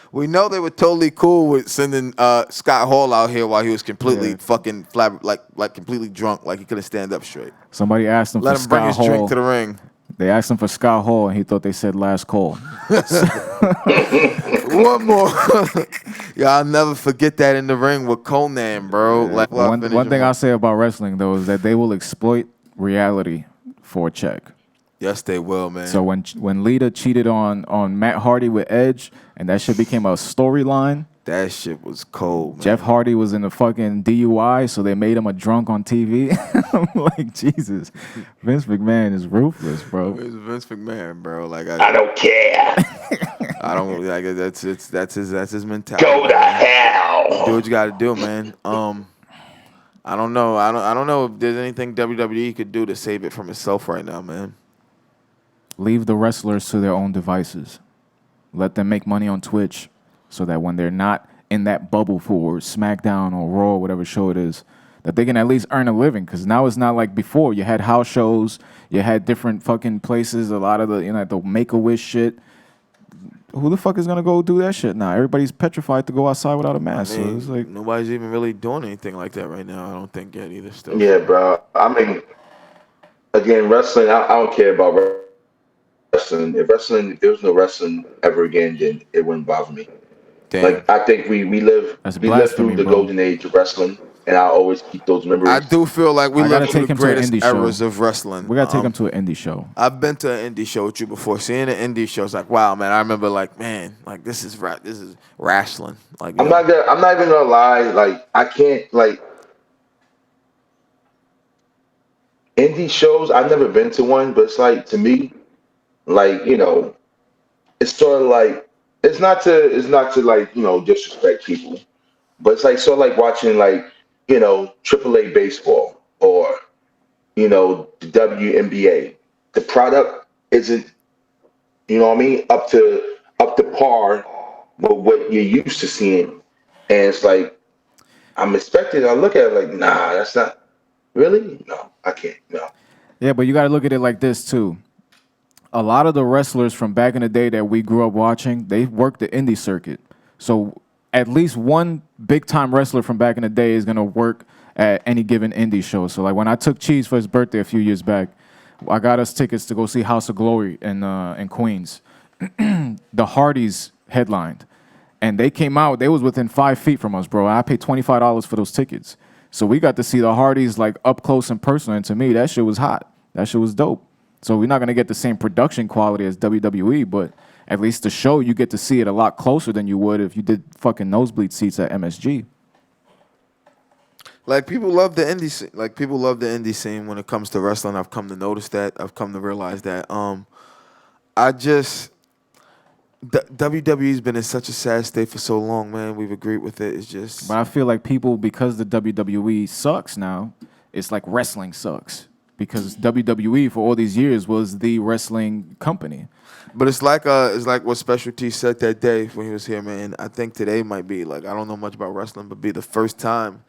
they were totally cool with sending Scott Hall out here while he was completely fucking like completely drunk, like he couldn't stand up straight. somebody asked him Let for him bring Scott his Hall. drink to the ring. They asked him for Scott Hall, and he thought they said last call. One more. Yeah, I'll never forget that in the ring with Conan, bro. Like One thing I'll say about wrestling though is that they will exploit reality for a check. Yes, they will, man. So when Lita cheated on Matt Hardy with Edge, and that shit became a storyline. that shit was cold, man. Jeff Hardy was in a fucking DUI, so they made him a drunk on TV. I'm like, Jesus, Vince McMahon is ruthless, bro. It's Vince McMahon, bro. Like I don't care. I don't like it. That's his mentality. Go to hell. Do what you got to do, man. I don't know. I don't know if there's anything WWE could do to save it from itself right now, man. Leave the wrestlers to their own devices. Let them make money on Twitch so that when they're not in that bubble for SmackDown or Raw, whatever show it is, that they can at least earn a living. Because now it's not like before. You had house shows. You had different fucking places. A lot of the Make-A-Wish shit. Who the fuck is going to go do that shit now? Everybody's petrified to go outside without a mask. I mean, so it's like, nobody's even really doing anything like that right now. I don't think yet either. Still. Yeah, bro. I mean, again, wrestling. I don't care about wrestling. If there was no wrestling ever again, then it wouldn't bother me. Damn. Like I think we lived That's through blasphemy, the bro. golden age of wrestling. and I always keep those I memories. do feel like we I gotta lived through take the him to an greatest indie show. eras of wrestling. We gotta take him to an indie show. I've been to an indie show with you before. Seeing an indie show, it's like, wow, man. I remember, like, man, like this is wrestling. Like, I'm not gonna. I'm not even gonna lie. Like I can't like indie shows. I've never been to one, but it's like to me, like it's sort of like it's not to like disrespect people, but it's like sort of like watching like AAA baseball or the WNBA. The product isn't what I mean up to par with what you're used to seeing, and it's like I'm expecting. I look at it like, nah, that's not really. No, I can't. No. Yeah, but you gotta look at it like this too. A lot of the wrestlers from back in the day that we grew up watching, they worked the indie circuit. So at least one big time wrestler from back in the day is gonna work at any given indie show. So like when I took Cheese for his birthday a few years back, I got us tickets to go see House of Glory in Queens. The Hardys headlined, and they came out. They was within 5 feet from us, bro. I paid $25 for those tickets, so we got to see the Hardys like up close and personal. And to me, that shit was hot. That shit was dope. So we're not gonna get the same production quality as WWE, but at least the show you get to see it a lot closer than you would if you did fucking nosebleed seats at MSG. like people love the indie scene. Like people love the indie scene when it comes to wrestling. I've come to notice that. I've come to realize that. I just WWE's been in such a sad state for so long, man. We've agreed with it. It's just. But I feel like people, because the WWE sucks now, it's like wrestling sucks. Because WWE for all these years was the wrestling company. But it's like what Specialty said that day when he was here, man. I think today might be like I don't know much about wrestling, but be the first time,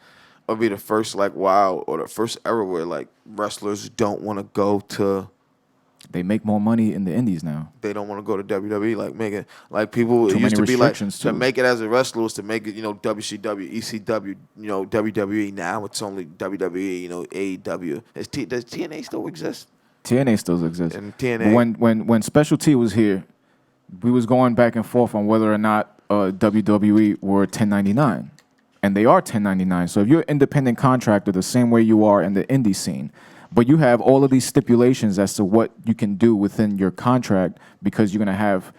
or be the first like wow, or the first era where like wrestlers don't want to go to. They make more money in the indies now. They don't want to go to WWE. Like make it like people. Too It used many to be like restrictions, to too. make it as a wrestler was to make it WCW, ECW, WWE. Now it's only WWE. AEW. Does TNA still exist? TNA still exists. And TNA. But when Specialty was here, we was going back and forth on whether or not WWE were 1099. And they are 1099. So if you're an independent contractor the same way you are in the indie scene, but you have all of these stipulations as to what you can do within your contract because you're going to have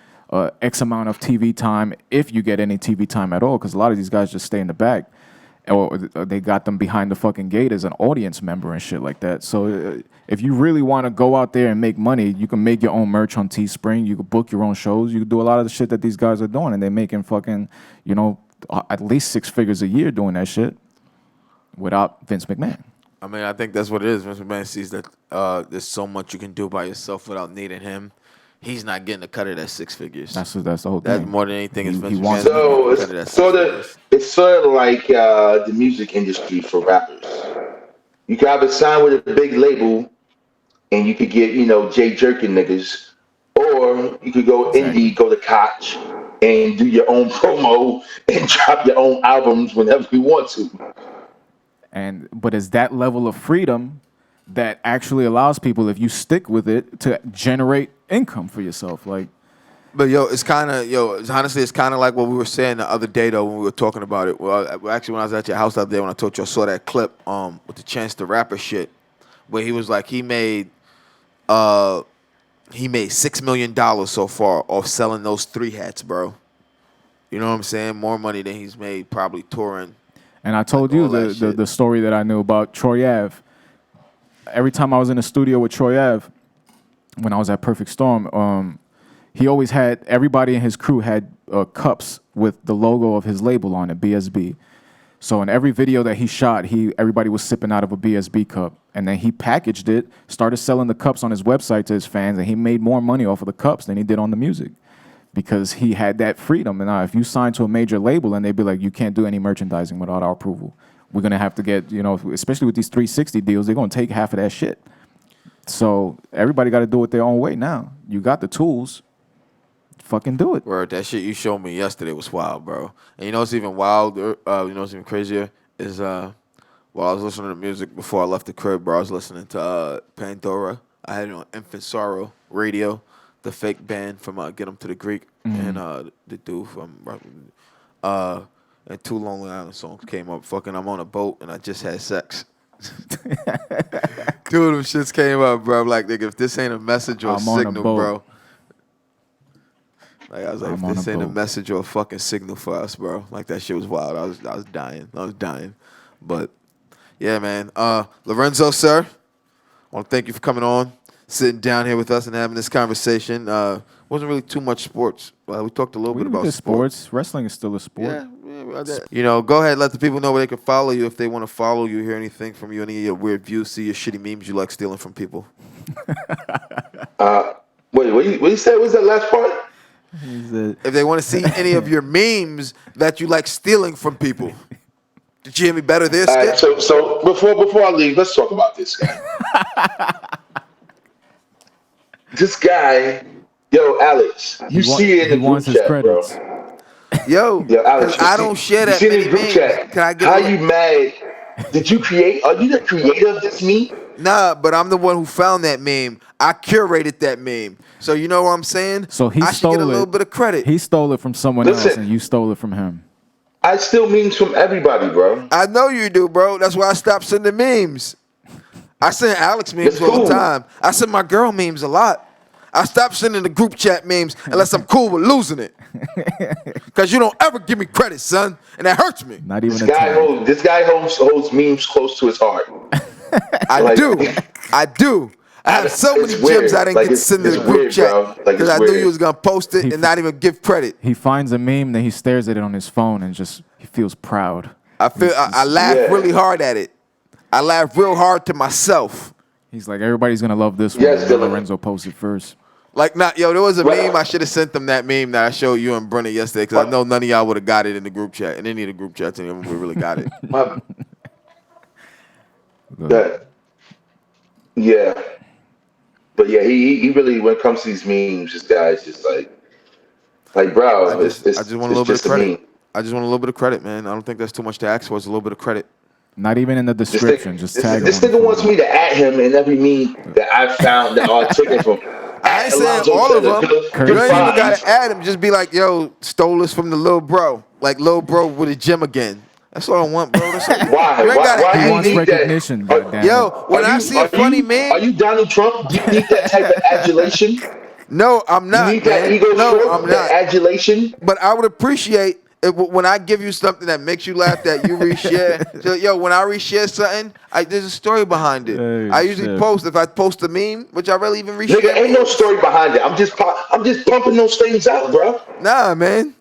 X amount of TV time if you get any TV time at all, because a lot of these guys just stay in the back. Or they got them behind the fucking gate as an audience member and shit like that. So if you really want to go out there and make money, you can make your own merch on Teespring. You can book your own shows. You can do a lot of the shit that these guys are doing, and they're making fucking, at least 6 figures a year doing that shit without Vince McMahon. I mean, I think that's what it is. Vince McMahon sees that there's so much you can do by yourself without needing him. He's not getting a cut of that 6 figures. That's the whole thing. That's more than anything. Is Vince wants McMahon So getting a cut of that 6 figures. it's sort of like the music industry for rappers. You can either sign with a big label and you could get Jay Jerkin niggas, or you could go Exactly. indie, go to Koch, and do your own promo and drop your own albums whenever you want to. But it's that level of freedom that actually allows people, if you stick with it, to generate income for yourself. Like, But it's kind of honestly, it's kind of like what we were saying the other day though when we were talking about it. Well, actually, when I was at your house the other day, when I told you I saw that clip with the Chance the Rapper shit, where he was like he made $6 million so far off selling those 3 hats, bro. You know what I'm saying? More money than he's made probably touring. and I told Like you all that the shit. story that I knew about Troy Ave. Every time I was in the studio with Troy Ave, when I was at Perfect Storm, he always had, everybody in his crew had cups with the logo of his label on it, BSB. So in every video that he shot, everybody was sipping out of a BSB cup. And then he packaged it, started selling the cups on his website to his fans, and he made more money off of the cups than he did on the music because he had that freedom. And now if you sign to a major label and they'd be like, you can't do any merchandising without our approval. We're going to have to get, especially with these 360 deals, they're going to take half of that shit. So everybody got to do it their own way now. You got the tools. Fucking do it. Word, that shit you showed me yesterday was wild, bro. And you know what's even wilder, what's even crazier is while I was listening to music before I left the crib, bro, I was listening to Pandora. I had it on Infant Sorrow radio, the fake band from Get 'Em to the Greek, and the dude from and 2 Lonely Island songs came up. Fucking I'm on a boat and I just had sex. 2 of them shits came up, bro. I'm like, nigga, if this ain't a message or a I'm on a signal, boat. bro. Like I was like, I'm if on this a ain't a boat. message or a fucking signal for us, bro. Like that shit was wild. I was dying. But yeah, man. Lorenzo, sir, I want to thank you for coming on, sitting down here with us and having this conversation. Wasn't really too much sports. We talked a little bit We about did sports. sports. Wrestling is still a sport. Yeah, go ahead, let the people know where they can follow you if they want to follow you, hear anything from you, any of your weird views, see your shitty memes you like stealing from people. Wait, what you said? What was that last part? If they want to see any of your memes that you like stealing from people. Did you hear me better there, All right, Skip? so before I leave, let's talk about this guy. This guy, yo, Alex, you see it in He the group wants his chat, bro. credits. Yo, Yo, because Alex, I don't share you that see it in many the group memes. chat. Can I get How a you mad? Did you create? Are you the creator of this meme? Nah, but I'm the one who found that meme. I curated that meme. So you know what I'm saying? So he I should stole get a it. little bit of credit. He stole it from someone else, Listen. and you stole it from him. I steal memes from everybody, bro. I know you do, bro. That's why I stopped sending memes. I send Alex memes That's all the cool. time. I send my girl memes a lot. I stopped sending the group chat memes unless I'm cool with losing it. Because you don't ever give me credit, son. And that hurts me. Not even This a guy tag. holds memes close to his heart. I Like- do. I have so many It's weird. gems I didn't Like, get to send to it's the group weird, chat. bro. Like, Because it's I knew weird. you was going to post it and not even give credit. He finds a meme, then he stares at it on his phone, and he feels proud. I laugh Yeah. really hard at it. I laugh real hard to myself. He's like, everybody's gonna love this one. Yes, And then Dylan. Lorenzo posted first. Like, there was a Right. meme. I should have sent them that meme that I showed you and Brennan yesterday because I know none of y'all would have got it in the group chat. And any of the group chats, any of them would really got it. Yeah. But yeah, he really, when it comes to these memes, this guy's just like, bro, I just want a little bit of just a credit. meme. I just want a little bit of credit, man. I don't think that's too much to ask for. It's a little bit of credit. Not even in the description. Just tag him. This nigga wants me to add him in every meme that I found that are taken from. I ain't saying all of them. You don't even got to add him. Just be like, yo, stole this from the little bro. Like, little bro with a gym again. That's all I want, bro. That's all. Why? You ain't gotta Why add He you wants need recognition. that? Goddamn Yo, when I see a funny meme. Are you Donald Trump? Do you need that type of adulation? No, I'm You not, need that man. ego No, stroke, I'm that not. adulation? But I would appreciate it when I give you something that makes you laugh that you reshare. So, yo, when I reshare something, there's a story behind it. Hey, I usually shit. post, if I post a meme, which I rarely even reshare. Nigga, ain't no story behind it. I'm just pumping those things out, bro. Nah, man.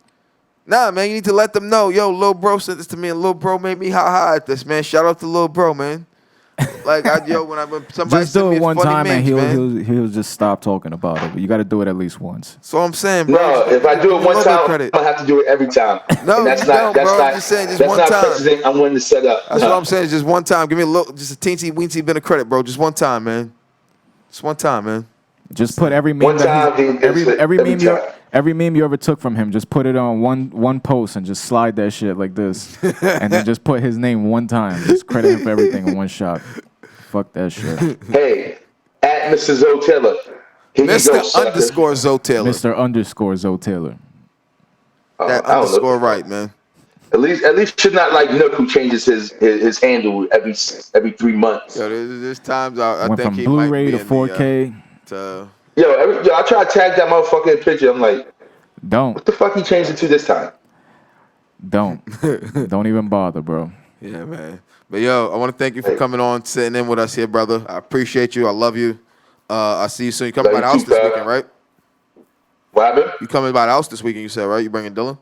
You need to let them know. Yo, Lil Bro sent this to me, and Lil Bro made me ha at this, man. Shout out to Lil Bro, man. Like, when somebody Just send do me it one funny time, and memes, he'll just stop talking about it. But you got to do it at least once. So I'm saying, bro. No, if I do it one time, I'm gonna have to do it every time. No, and that's you not, don't, that's bro. not, I'm just saying, just that's one not time. precedent I'm willing to set up. That's what I'm saying. Just one time. Give me just a teensy weensy bit of credit, bro. Just one time, man. Just one time, man. Just put every meme One time, every meme you ever took from him. Just put it on one post and just slide that shit like this, and then just put his name one time. Just credit him for everything in one shot. Fuck that shit. Hey, at Mr. Zoe Taylor. Here you go, Mr. sucker. underscore Zoe Taylor. Mr. Zoe Taylor. That I don't underscore know. right, man. At least should not like Nook, who changes his handle every 3 months. Yo, there's times I Went think from he might Blu-ray be to in 4K. Yo, I try to tag that motherfucker in the picture. I'm like, Don't what the fuck he changed it to this time? don't even bother, bro. Yeah, man. But yo, I want to thank you for coming on, sitting in with us here, brother. I appreciate you. I love you. I'll see you soon. You coming by the house this weekend, right? What happened? You coming by the house this weekend, you said, right? You bringing Dylan?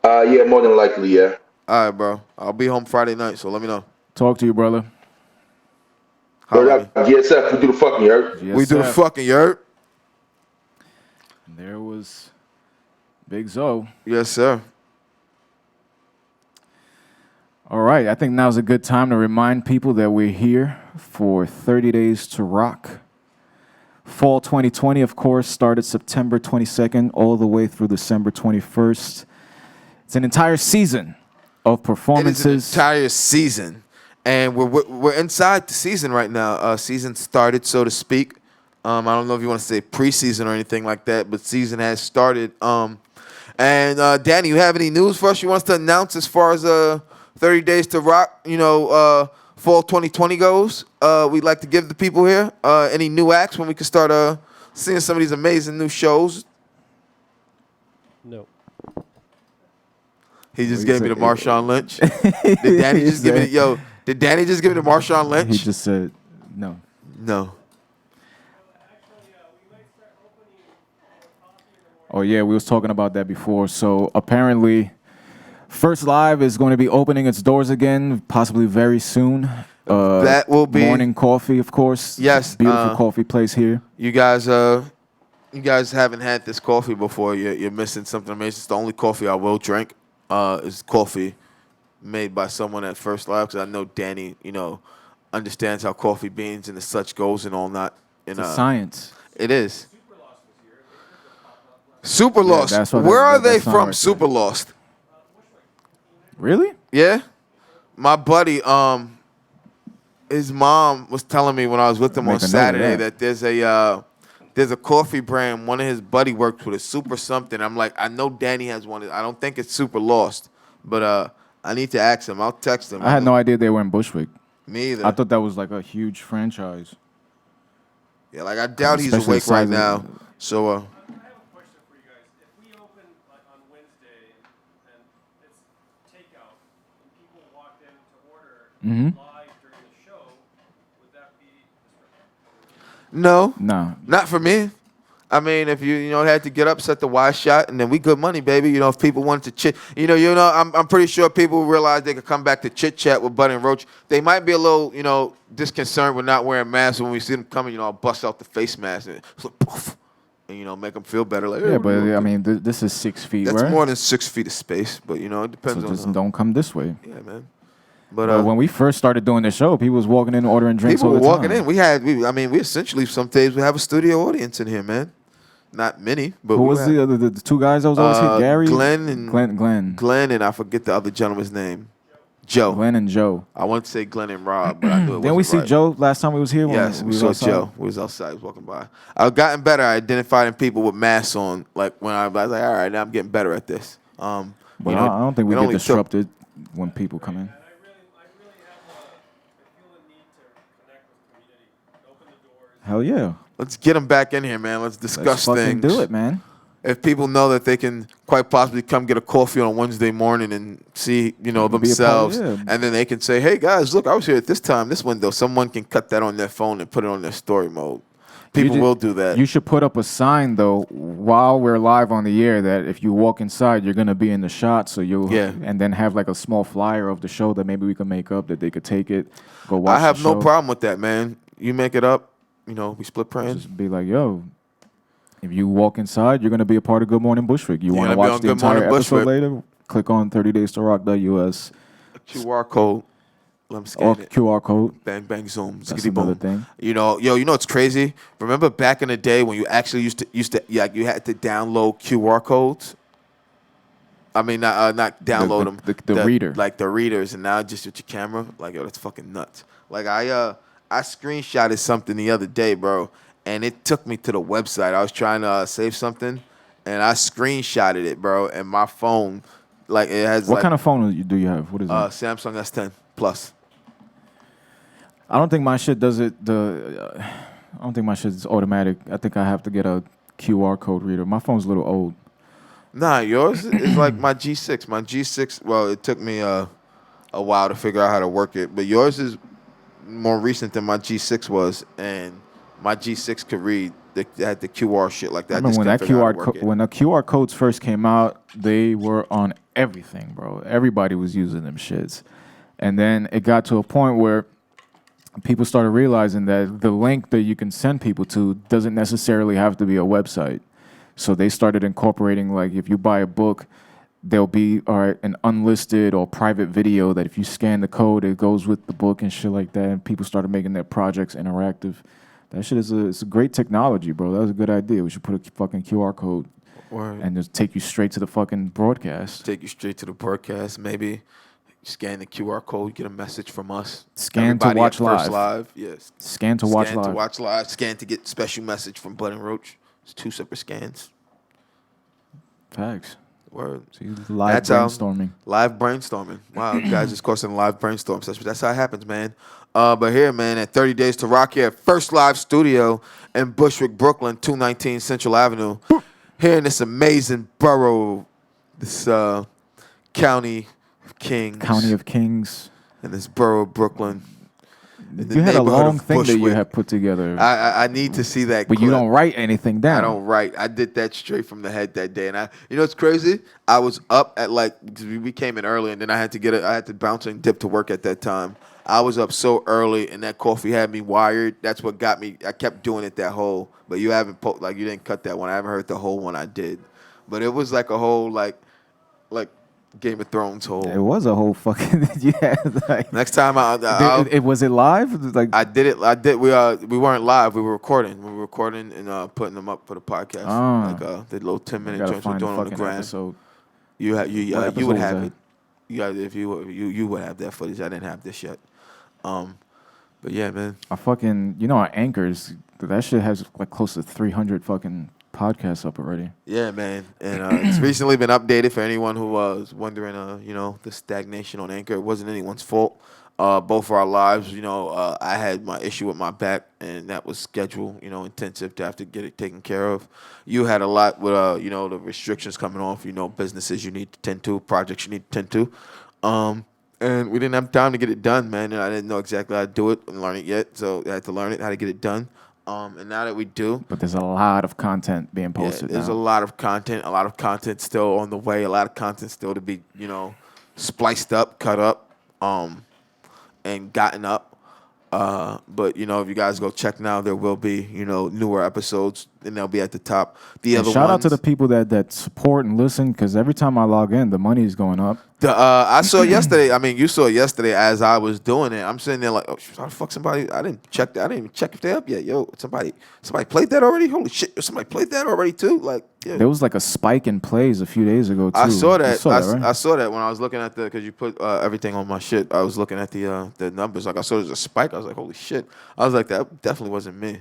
Yeah, more than likely, yeah. All right, bro. I'll be home Friday night, so let me know. Talk to you, brother. Word up. GSF, we do the fucking, you heard? We do the fucking, you heard? There was Big Zoe. Yes, sir. All right, I think now's a good time to remind people that we're here for 30 Days to Rock. Fall 2020, of course, started September 22nd all the way through December 21st. It's an entire season of performances. It is an entire season. And we're inside the season right now. Season started, so to speak. I don't know if you want to say preseason or anything like that, but season has started. And Danny, you have any news for us you want us to announce as far as 30 Days to Rock, fall 2020 goes? We'd like to give the people here any new acts when we can start seeing some of these amazing new shows. No. He just What gave you me the say? Marshawn Lynch. Did Danny He just give me said- Did Danny just give me the Marshawn Lynch? He just said no. No. Oh yeah, we was talking about that before. So apparently, First Live is going to be opening its doors again, possibly very soon. That will be Morning Coffee, of course. Yes, Beautiful coffee place here. You guys haven't had this coffee before. You're missing something amazing. It's the only coffee I will drink. Is coffee made by someone at First Live, because I know Danny, understands how coffee beans and the such goes and all that. It's a science. It is. Super Lost. that's what Where that- are that- they that song from? right Super Lost. Really? Yeah. My buddy, his mom was telling me when I was with him on Make a note of Saturday that. that there's a coffee brand one of his buddy worked with, a Super something. I'm like, I know Danny has one. I don't think it's Super Lost, but I need to ask him. I'll text him. I had no idea they were in Bushwick. Me either. I thought that was like a huge franchise. Yeah, like I doubt he's Especially awake right the size of- now. So I have a question for you guys. If we open like on Wednesday and it's takeout and people walked in to order Mhm. live during the show, would that be disruptive? no, Nah. not for me. I mean, if you had to get up, set the wide shot, and then we good money, baby. If people wanted to chit, I'm pretty sure people realize they could come back to chit chat with Bud and Roach. They might be a little, disconcerted with not wearing masks. When we see them coming, I'll bust out the face mask and it's like, poof, and make them feel better. Like, Yeah, hey, but we're I okay. mean, this is 6 feet, That's right? more than 6 feet of space, but it So depends just on. don't come this way. Yeah, man. But But when we first started doing the show, people was walking in ordering drinks people all were the walking time. in. We essentially some days we have a studio audience in here, man. Not many, but Who we was had, the other the two guys that was always here? Gary, Glenn and Glenn, Glenn and I forget the other gentleman's name. Joe. Glenn and Joe. I want to say Glenn and Rob, but I knew it Didn't we see wasn't right. Joe last time we was here? Yes, when we was saw outside? Joe. We was outside. He was walking by. I've gotten better at identifying people with masks on. Like when I was like, all right, now I'm getting better at this. But I don't think we it get only took- disrupted when people come in. And I really feel a need to connect with community, open the doors. Hell yeah. Let's get them back in here, man. Let's discuss Let's fucking things. do it, man. If people know that they can quite possibly come get a coffee on a Wednesday morning and see, Be a part- themselves, yeah. and then they can say, "Hey guys, look, I was here at this time, this window." Someone can cut that on their phone and put it on their story mode. People will do that. You should put up a sign though while we're live on the air that if you walk inside, you're gonna be in the shot. So and then have like a small flyer of the show that maybe we can make up that they could take it, go watch. I have the no show. problem with that, man. You make it up. We split praying. Just be like, yo, if you walk inside, you're gonna be a part of Good Morning Bushwick. You want to gonna be watch on the Good entire Morning episode Bushwick. later? Click on 30days2rock.us QR code. Let them scan or it. QR code. Bang bang zoom. That's Ziggity another boom. thing. You know what's crazy? Remember back in the day when you actually used to you had to download QR codes. I mean, not download them. The reader. Like the readers, and now just with your camera. Like, yo, that's fucking nuts. Like I screenshotted something the other day, bro, and it took me to the website. I was trying to save something, and I screenshotted it, bro, and my phone, like it has What kind of phone do you have? What is it? Samsung S10 Plus. I don't think my shit does it. I don't think my shit's automatic. I think I have to get a QR code reader. My phone's a little old. Nah, yours is like my G6. My G6, well, it took me a while to figure out how to work it, but yours is more recent than my G6 was, and my G6 could read. They had the QR shit like that. I remember when just that couldn't figure out QR how to work it. when the QR codes first came out, they were on everything, bro. Everybody was using them shits, and then it got to a point where people started realizing that the link that you can send people to doesn't necessarily have to be a website. So they started incorporating, like, if you buy a book, there'll be an unlisted or private video that if you scan the code, it goes with the book and shit like that. And people started making their projects interactive. That shit it's a great technology, bro. That was a good idea. We should put a fucking QR code Word. and just take you straight to the fucking broadcast. Take you straight to the broadcast. Maybe scan the QR code, get a message from us. Scan to Everybody watch at First live. Live. Yes. Scan to watch Scan live. to watch live. Scan to get special message from Bud and Roach. It's 2 separate scans. Facts. Word. See, live That's brainstorming. Live brainstorming. Wow, guys just causing live brainstorm session. That's how it happens, man. But here, man, at 30 Days to Rock here, first live studio in Bushwick, Brooklyn, 219 Central Avenue. Here in this amazing borough, this county of Kings. County of Kings. In this borough of Brooklyn. You had a long thing that you had put together. I need to see that but clip. you don't write anything down. I don't write. I did that straight from the head that day. And you know what's crazy? I was up at because we came in early and then I had to bounce and dip to work at that time. I was up so early and that coffee had me wired. That's what got me. I kept doing it that whole, but you haven't, you didn't cut that one. I haven't heard the whole one I did. But it was like a whole, like Game of Thrones whole. It was a whole fucking, yeah. Like, next time was it live? Like I did it. We weren't live. We were recording. We were recording and putting them up for the podcast. The little 10-minute joints we're doing on the gram. Episode. You would have that? it. If you would have that footage. I didn't have this yet. But yeah, man. I fucking our anchors. That shit has like close to 300 fucking podcasts up already. Yeah, man. And it's recently been updated for anyone who was wondering. The stagnation on Anchor. It wasn't anyone's fault. Both of our lives, I had my issue with my back, and that was schedule, intensive to have to get it taken care of. You had a lot with, the restrictions coming off, businesses you need to tend to, projects you need to tend to. And we didn't have time to get it done, man, and I didn't know exactly how to do it and learn it yet, so I had to learn it, how to get it done. And now that we do. But there's a lot of content being posted there's now. a lot of content still on the way, a lot of content still to be, spliced up, cut up, and gotten up. But, if you guys go check now, there will be, newer episodes, and they'll be at the top. Shout out to the people that support and listen, because every time I log in, the money is going up. I saw yesterday, you saw yesterday as I was doing it. I'm sitting there like, oh, how the fuck somebody, I didn't even check if they're up yet. Yo, somebody played that already? Holy shit, somebody played that already too? Like, yeah. There was like a spike in plays a few days ago, too. I saw that. Right? I saw that when I was looking at because you put everything on my shit. I was looking at the numbers. Like, I saw there's a spike. I was like, holy shit. I was like, that definitely wasn't me.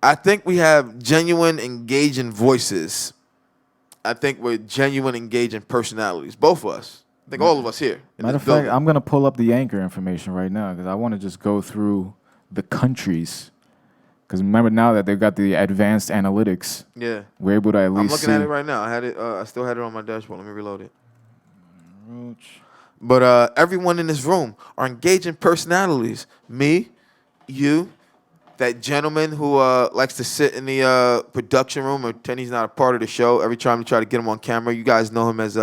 I think we have genuine, engaging voices. I think we're genuine, engaging personalities. Both of us. I think all of us here. Matter of fact, I'm going to pull up the Anchor information right now because I want to just go through the countries. Because remember now that they've got the advanced analytics. Yeah. We're able to at least I'm looking at it right now. I had it. I still had it on my dashboard. Let me reload it. Roach. But everyone in this room are engaging personalities. Me, you, that gentleman who likes to sit in the production room and pretend he's not a part of the show. Every time you try to get him on camera, you guys know him as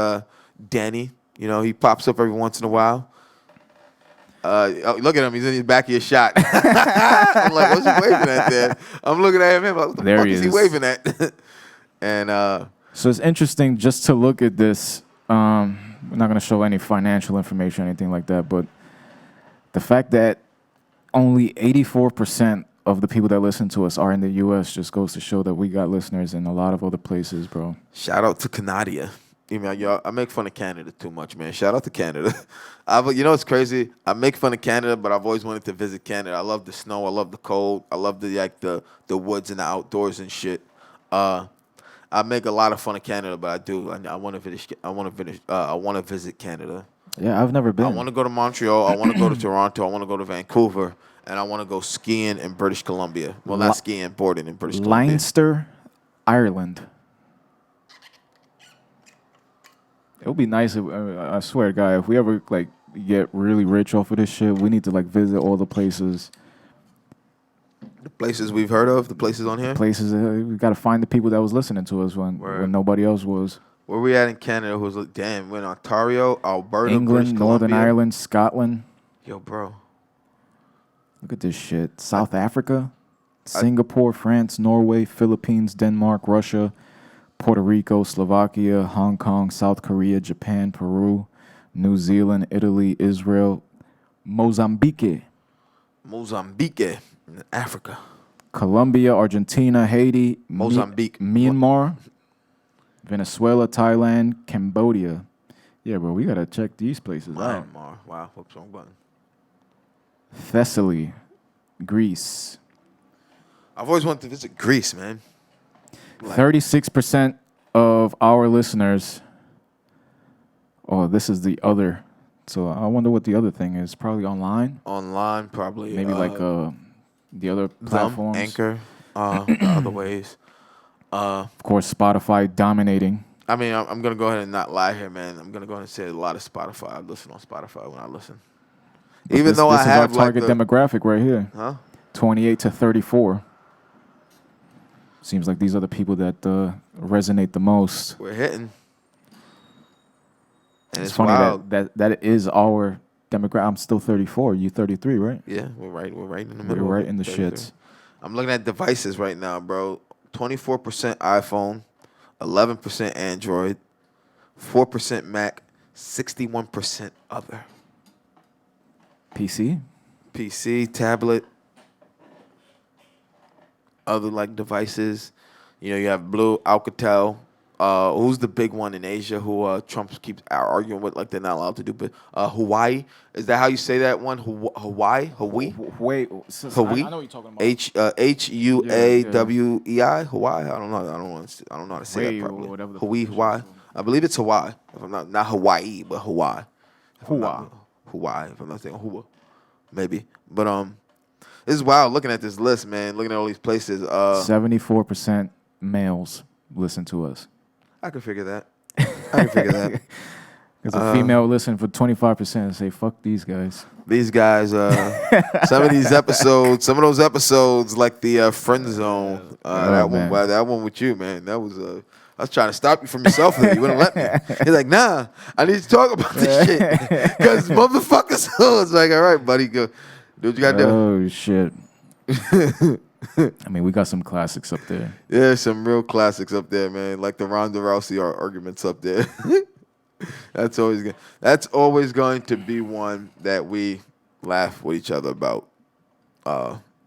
Danny. He pops up every once in a while. Look at him. He's in the back of your shot. I'm like, what's he waving at there? I'm looking at him. I'm like, what the there fuck he is he waving at? And so it's interesting just to look at this. We're not going to show any financial information or anything like that, but the fact that only 84% of the people that listen to us are in the U.S. just goes to show that we got listeners in a lot of other places, bro. Shout out to Canada. Y'all, I make fun of Canada too much, man. Shout out to Canada. It's crazy. I make fun of Canada, but I've always wanted to visit Canada. I love the snow. I love the cold. I love the woods and the outdoors and shit. I make a lot of fun of Canada, but I do. I want to visit. I want to visit Canada. Yeah, I've never been. I want to go to Montreal. I want to go to Toronto. I want to go to Vancouver, and I want to go skiing in British Columbia. Well, not skiing, boarding in British Columbia. Leinster, Ireland. It would be nice if, I swear to God, if we ever get really rich off of this shit, we need to visit all the places. The places we've heard of, the places on here? Places, we got to find the people that was listening to us when nobody else was. Where we at in Canada? We're in Ontario, Alberta, England, British Northern Columbia. Ireland, Scotland. Yo, bro. Look at this shit. South Africa, Singapore, France, Norway, Philippines, Denmark, Russia, Puerto Rico, Slovakia, Hong Kong, South Korea, Japan, Peru, New Zealand, Italy, Israel, Mozambique, Africa, Colombia, Argentina, Haiti, Mozambique, Myanmar, Venezuela, Thailand, Cambodia. Yeah, bro, we gotta check these places out. Myanmar. Wow, whoops, wrong button. Thessaly, Greece. I've always wanted to visit Greece, man. 36% of our listeners, oh, this is the other. So I wonder what the other thing is. Probably online. Online, probably. Maybe like the other platforms. Anchor, the other ways. Of course, Spotify dominating. I mean, I'm going to go ahead and not lie here, man. I'm going to go ahead and say a lot of Spotify. I listen on Spotify when I listen. But Even though I have this is our target demographic right here. Huh? 28 to 34. Seems like these are the people that resonate the most. We're hitting. And It's funny wild. that is our demographic. I'm still 34. You 33, right? Yeah, we're right in the middle. We're right in the 33. shits. I'm looking at devices right now, bro. 24% iPhone, 11% Android, 4% Mac, 61% other. PC? PC, tablet, other like devices. You know, you have Blue, Alcatel. Who's the big one in Asia who Trump keeps arguing with, like they're not allowed to do? But Hawaii, is that how you say that one? Hawaii? Wait, Hawaii? I know what you're talking about. Huawei? Hawaii? I don't know how to say that properly. Whatever the Hawaii. I believe it's Hawaii. If I'm not Hawaii, but Hawaii. Hawaii. If I'm not saying Hua, maybe. But this is wild. Looking at this list, man. Looking at all these places. 74% males listen to us. I can figure that. Because a female will listen for 25% and say, fuck these guys. These guys, some of those episodes, like the Friend Zone, that one with you, man, that was, I was trying to stop you from yourself, you wouldn't let me. He's like, nah, I need to talk about this shit. Because motherfuckers, so it's like, all right, buddy, go do what you got to do. Oh, shit. I mean, we got some classics up there. Yeah, some real classics up there, man. Like the Ronda Rousey arguments up there. That's always going to be one that we laugh with each other about.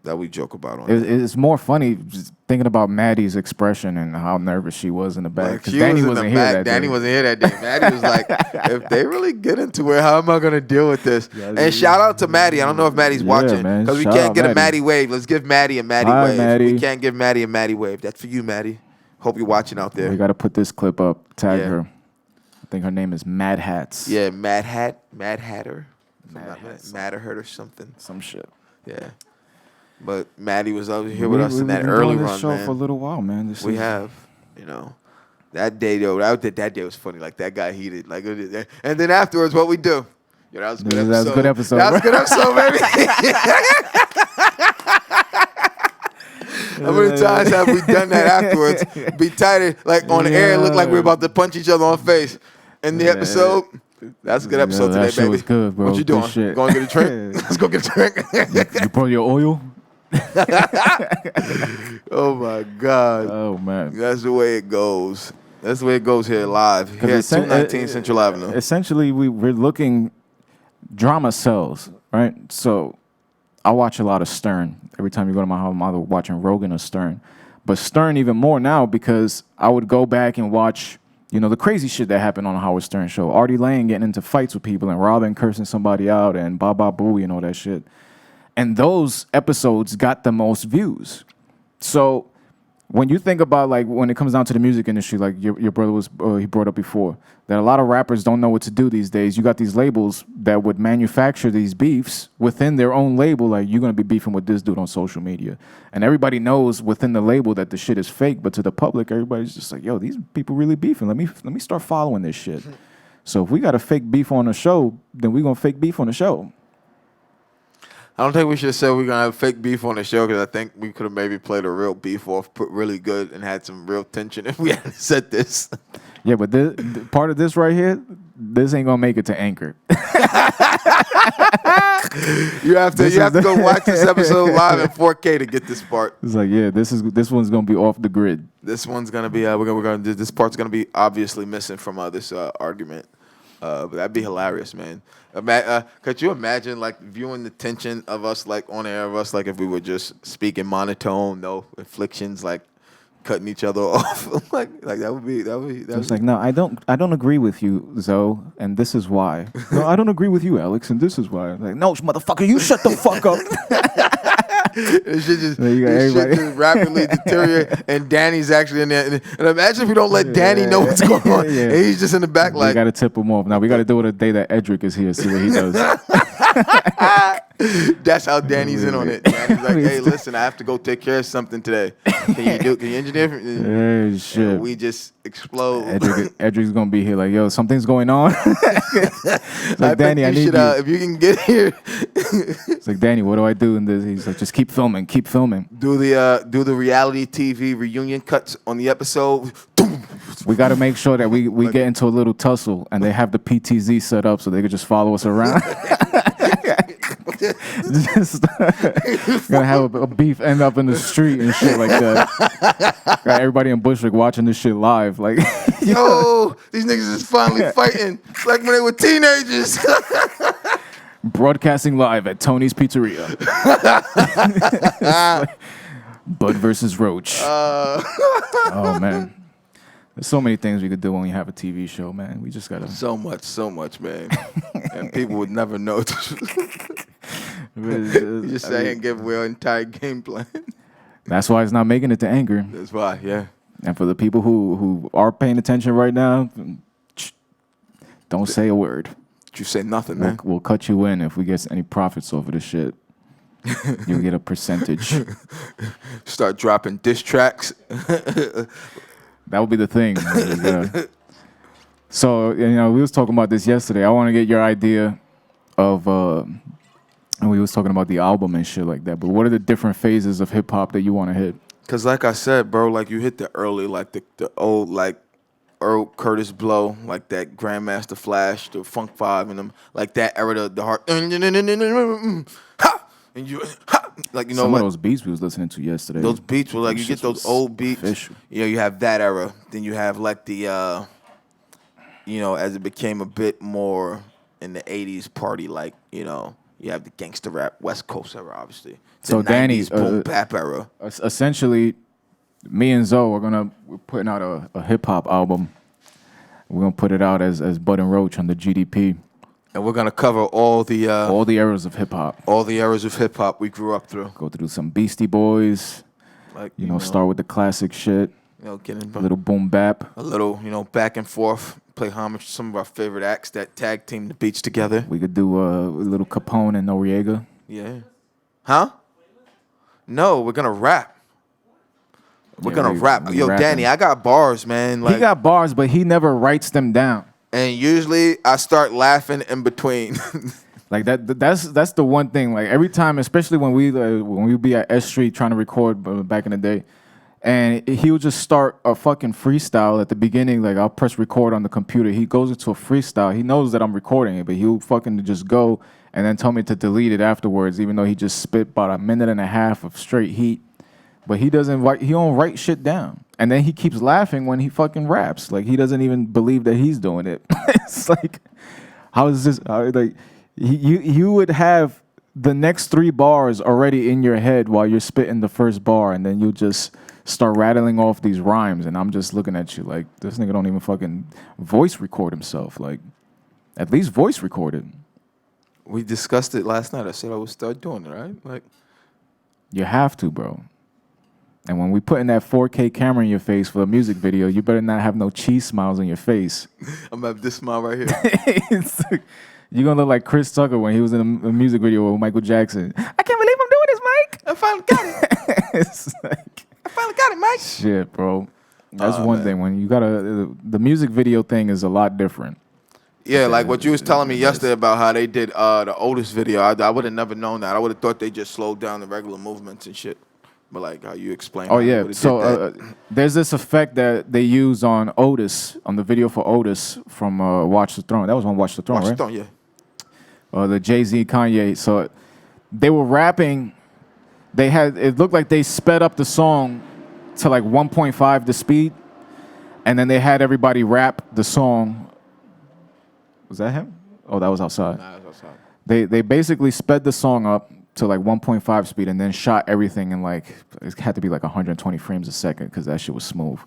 That we joke about on. It's more funny just thinking about Maddie's expression and how nervous she was in the back. Because Danny wasn't here that day. Danny wasn't here that day. Maddie was like, if they really get into it, how am I going to deal with this? And shout out to Maddie. I don't know if Maddie's watching. Because we can't get a Maddie wave. Let's give Maddie a Maddie wave. Maddie. We can't give Maddie a Maddie wave. That's for you, Maddie. Hope you're watching out there. We got to put this clip up. Tag her. I think her name is Mad Hats. Yeah, Mad Hatter. Matterhurt or something. Some shit. Yeah. But Maddie was over here with us in that early run, show man. For a little while, man. We have, that day though. That day was funny. Like that got heated. Like, and then afterwards, what we do? Yo, that was a good episode. That was a good episode. That was a good episode, baby. How many times have we done that afterwards? Be tighter, like on the air, look like we're about to punch each other on the face. In the episode, that's a good episode today, baby. Was good, bro. What you doing? Shit. Going to get a drink? Let's go get a drink. You pour your oil? Oh my God. Oh man. That's the way it goes. That's the way it goes here live. Here at 219 Central Avenue. Essentially, we're looking, drama sells, right? So I watch a lot of Stern. Every time you go to my house, I'm either watching Rogan or Stern. But Stern even more now because I would go back and watch, the crazy shit that happened on the Howard Stern show. Artie Lang getting into fights with people and Robin cursing somebody out and Baba Booey and all that shit. And those episodes got the most views. So when you think about, like, when it comes down to the music industry, like your brother he brought up before, that a lot of rappers don't know what to do these days. You got these labels that would manufacture these beefs within their own label. Like, you're going to be beefing with this dude on social media. And everybody knows within the label that the shit is fake. But to the public, everybody's just like, yo, these people really beefing. Let me start following this shit. So if we got a fake beef on the show, then we're going to fake beef on the show. I don't think we should have said we're going to have fake beef on the show because I think we could have maybe played a real beef off, put really good, and had some real tension if we hadn't said this. Yeah, but part of this right here, this ain't going to make it to Anchor. You have to go watch this episode live in 4K to get this part. It's like, yeah, this one's going to be off the grid. This one's going to be, this part's going to be obviously missing from this argument. But that'd be hilarious, man. Could you imagine, like, viewing the tension of us, like, on air of us, like, if we were just speaking monotone, no inflections, like, cutting each other off, like that would be. It's like, no, I don't agree with you, Zoe, and this is why. No, I don't agree with you, Alex, and this is why. Like, no, motherfucker, you shut the fuck up. This shit just, You got this shit everybody. just rapidly deteriorate, and Danny's actually in there. And imagine if we don't let Danny know what's going on, Yeah. and he's just in the back We like. got to tip him off. Now we got to do it the day that Edric is here. See what he does. That's how Danny's in on it. Danny's like, hey, listen, I have to go take care of something today. Can you engineer? Hey, shit. And we just explode. Edric's gonna be here like, yo, something's going on. It's like, Danny, I need you. If you can get here, It's like, Danny, what do I do in this? He's like, just keep filming. do the reality TV reunion cuts on the episode. We got to make sure that we get into a little tussle and they have the PTZ set up so they could just follow us around. Just gonna have a beef end up in the street and shit like that. Got everybody in Bushwick watching this shit live. Like, Yo, these niggas is finally fighting like when they were teenagers. broadcasting live at Tony's Pizzeria. Like, Bud versus Roach. Oh man. There's so many things we could do when we have a TV show, man. We just gotta So much, man. And people would never know. You just say and give away our entire game plan. That's why it's not making it to Anger. That's why, yeah. And for the people who are paying attention right now, don't say a word. You say nothing, man. We'll cut you in if we get any profits over this shit. You'll get a percentage. Start dropping diss tracks. That would be the thing. Yeah. So, we was talking about this yesterday. I want to get your idea of, and we was talking about the album and shit like that, but what are the different phases of hip-hop that you want to hit? Because like I said, bro, like you hit the early, like the old, like Earl Curtis Blow, like that Grandmaster Flash, the Funk 5 and them, like that era, the heart. And you, like, Some like, of those beats we was listening to yesterday. those beats were like, you get those old beats. Official. You have that era. Then you have like the, as it became a bit more in the 80s party, like, you have the gangster rap, West Coast era, obviously. The So, 90s Danny, boom bap era. Essentially, me and Zoe, we're putting out a hip-hop album. We're going to put it out as Bud and Roach on the GDP. And we're going to cover all the eras of hip-hop. all the eras of hip-hop we grew up through. Go through some Beastie Boys. Like, Start with the classic shit. Get in A little boom bap. a little, back and forth, play homage to some of our favorite acts that tag team the beats together. We could do a little Capone and Noriega. Yeah. Huh? No, we're going to rap. We're going to rap. we Yo, rapping. Danny, I got bars, man. Like, He got bars, but he never writes them down. and usually I start laughing in between. Like that's the one thing. Like every time, especially when we be at S Street trying to record back in the day, and he would just start a fucking freestyle at the beginning. Like I'll press record on the computer. He goes into a freestyle. He knows that I'm recording it, but he'll fucking just go and then tell me to delete it afterwards, even though he just spit about a minute and a half of straight heat. But he doesn't write. He don't write shit down. And then he keeps laughing when he fucking raps. Like he doesn't even believe that he's doing it. It's like, how is this? You would have the next 3 bars already in your head while you're spitting the first bar, and then you just start rattling off these rhymes, and I'm just looking at you like, this nigga don't even fucking voice record himself. Like, at least voice record it. We discussed it last night. I said I would start doing it, right? Like, You have to, bro. And when we put in that 4K camera in your face for a music video, you better not have no cheese smiles on your face. I'm gonna have this smile right here. You're going to look like Chris Tucker when he was in a music video with Michael Jackson. I can't believe I'm doing this, Mike. I finally got it. It's like, I finally got it, Mike. shit, bro. That's one thing. When you got the music video thing is a lot different. Yeah, like what you was telling me yesterday about how they did the Otis video. I would have never known that. I would have thought they just slowed down the regular movements and shit. But like how you explained. Oh, yeah. So there's this effect that they use on Otis, on the video for Otis from Watch the Throne. That was on Watch the Throne, Watch right? the Throne, yeah. The Jay-Z, Kanye. So they were rapping. It looked like they sped up the song to like 1.5 the speed. And then they had everybody rap the song. Was that him? Oh, that was outside. Nah, that's outside. They basically sped the song up to like 1.5 speed and then shot everything in like, it had to be like 120 frames a second because that shit was smooth.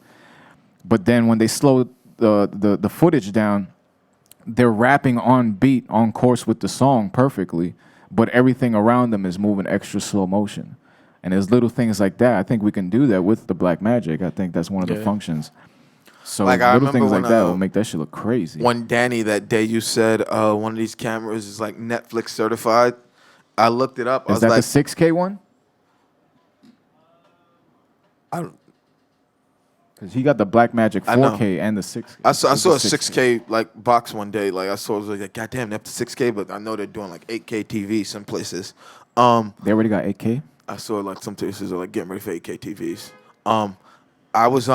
But then when they slowed the footage down, they're rapping on beat, on course with the song perfectly, but everything around them is moving extra slow motion. And there's little things like that. I think we can do that with the Black Magic. I think that's one of the Yeah. functions. So Like, I little remember things like when, that will make that shit look crazy. When Danny, that day you said one of these cameras is like Netflix certified, I looked it up. I Is was that like, the 6K one? I don't. Because he got the Black Magic I know. 4K and the 6K. I saw It's a the 6K like box one day. Like I saw, it was like, God damn, they're up to 6K, but I know they're doing like 8K TV some places. They already got 8K? I saw like some places are like getting ready for 8K TVs. I was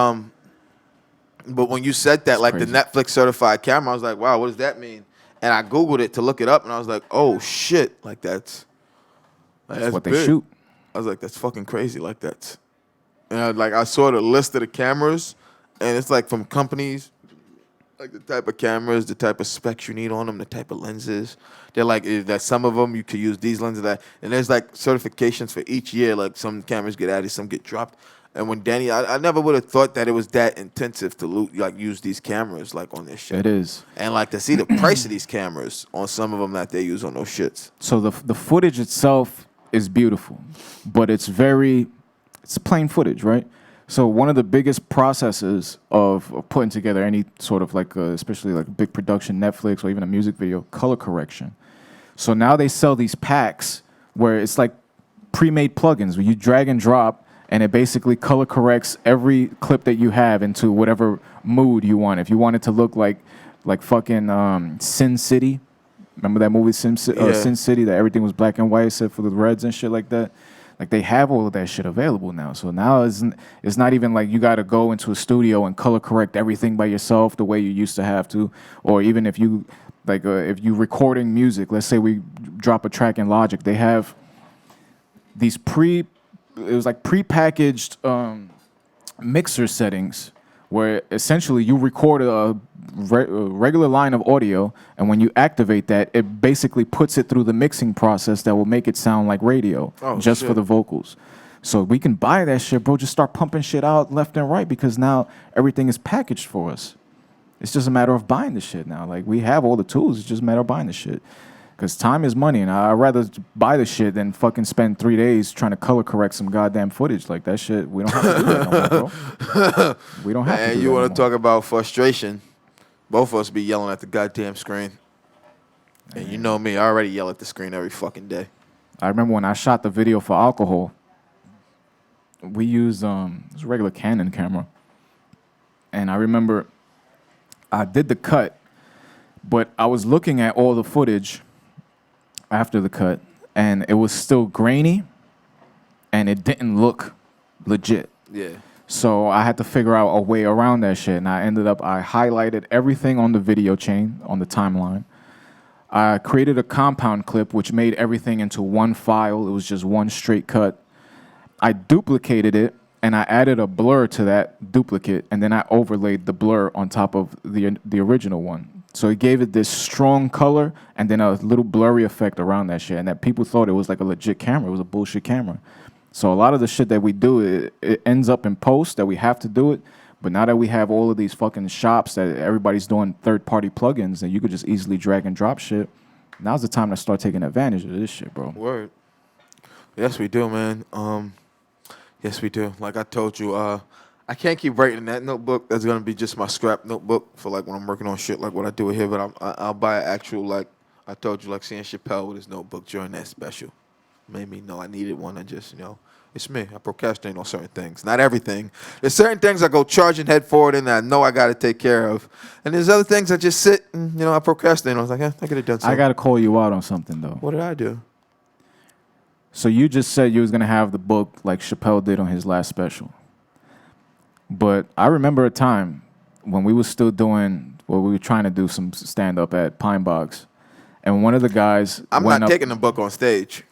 but when you said that, That's like crazy. the Netflix certified camera, I was like, wow, what does that mean? And I Googled it to look it up, and I was like, oh shit, like that's What they big. shoot. I was like, that's fucking crazy, like that's. And I saw the list of the cameras, and it's like from companies, like the type of cameras, the type of specs you need on them, the type of lenses. They're like that some of them you could use these lenses, that, and there's like certifications for each year. Like some cameras get added, some get dropped. And when Danny, I never would have thought that it was that intensive to like use these cameras like on this shit. It is. And like to see the price of these cameras on some of them that they use on those shits. So the footage itself is beautiful, but it's plain footage, right? So one of the biggest processes of putting together any sort of like, especially like big production, Netflix or even a music video, color correction. So now they sell these packs where it's like pre-made plugins where you drag and drop, and it basically color corrects every clip that you have into whatever mood you want. If you want it to look like fucking Sin City, remember that movie Sin City, that everything was black and white except for the reds and shit like that? Like they have all of that shit available now. So now it's not even like you got to go into a studio and color correct everything by yourself the way you used to have to, or even if you if you recording music, let's say we drop a track in Logic, they have these prepackaged mixer settings where essentially you record a regular line of audio, and when you activate that, it basically puts it through the mixing process that will make it sound like radio just for the vocals. So we can buy that shit, bro. Just start pumping shit out left and right because now everything is packaged for us. It's just a matter of buying the shit now. Like we have all the tools. It's just a matter of buying the shit. Because time is money, and I'd rather buy the shit than fucking spend 3 days trying to color correct some goddamn footage. Like that shit, we don't have to do that no more, bro. We don't have to do And you that want no to talk about frustration? Both of us be yelling at the goddamn screen. And you know me, I already yell at the screen every fucking day. I remember when I shot the video for Alcohol, we used it was a regular Canon camera. And I remember I did the cut, but I was looking at all the footage after the cut, and it was still grainy, and it didn't look legit. Yeah. So I had to figure out a way around that shit, and I highlighted everything on the video chain, on the timeline. I created a compound clip, which made everything into one file. It was just one straight cut. I duplicated it, and I added a blur to that duplicate, and then I overlaid the blur on top of the original one. So it gave it this strong color and then a little blurry effect around that shit, and that people thought it was like a legit camera. It was a bullshit camera. So a lot of the shit that we do, it ends up in post that we have to do it. But now that we have all of these fucking shops that everybody's doing third-party plugins and you could just easily drag and drop shit, now's the time to start taking advantage of this shit, bro. Word. Yes, we do, man. Yes, we do. Like I told you, I can't keep writing that notebook. That's gonna be just my scrap notebook for like when I'm working on shit like what I do here. But I'll buy an actual, like I told you, like seeing Chappelle with his notebook during that special made me know I needed one. I just, it's me. I procrastinate on certain things. Not everything. There's certain things I go charging head forward in that I know I got to take care of. And there's other things I just sit and, I procrastinate. I was like, I could have done something. I got to call you out on something, though. What did I do? So you just said you was going to have the book like Chappelle did on his last special. But I remember a time when we were still doing, we were trying to do some stand-up at Pine Box. And one of the guys I'm went not up, taking the book on stage.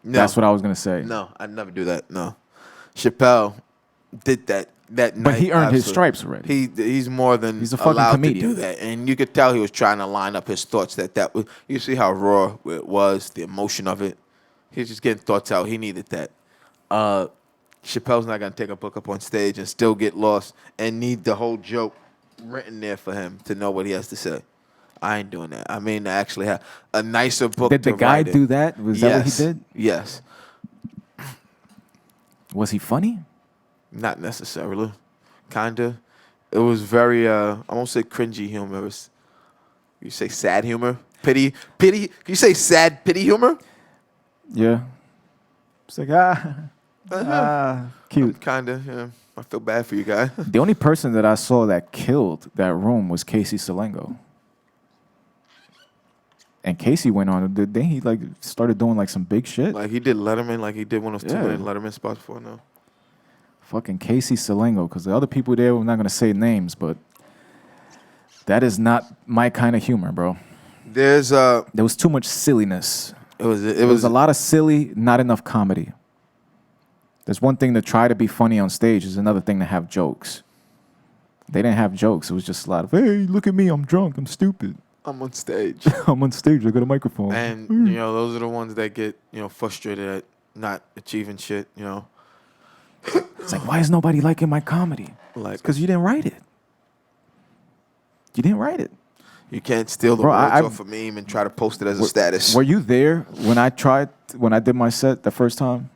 No. That's what I was going to say. No, I'd never do that. No. Chappelle did that night. But he earned his stripes already. He's more than He's a fucking allowed comedian. to do that. And you could tell he was trying to line up his thoughts that was, you see how raw it was, the emotion of it. He was just getting thoughts out. He needed that. Chappelle's not going to take a book up on stage and still get lost and need the whole joke written there for him to know what he has to say. I ain't doing that. I mean, I actually have a nicer book. Did the to guy write in. do that? Was that what he did? Yes. Was he funny? Not necessarily. Kinda. It was very I won't say cringy humor. It was, you say sad humor? Pity. Can you say sad pity humor? Yeah. It's like, cute. Kinda, yeah. I feel bad for you guys. The only person that I saw that killed that room was Casey Salengo. And Casey went on. Then he like started doing like some big shit. Like he did Letterman, like he did one of those 2 minute Letterman spots before now. Fucking Casey Salengo. Because the other people there, we're not going to say names, but that is not my kind of humor, bro. There was too much silliness. It was a lot of silly, not enough comedy. There's one thing to try to be funny on stage. There's another thing to have jokes. They didn't have jokes. It was just a lot of, hey, look at me, I'm drunk, I'm stupid. I'm on stage. I'm on stage, I got a microphone. And, those are the ones that get, frustrated at not achieving shit, It's like, why is nobody liking my comedy? Like, because you didn't write it. You didn't write it. You can't steal the words off a meme and try to post it as a status. Were you there when I did my set the first time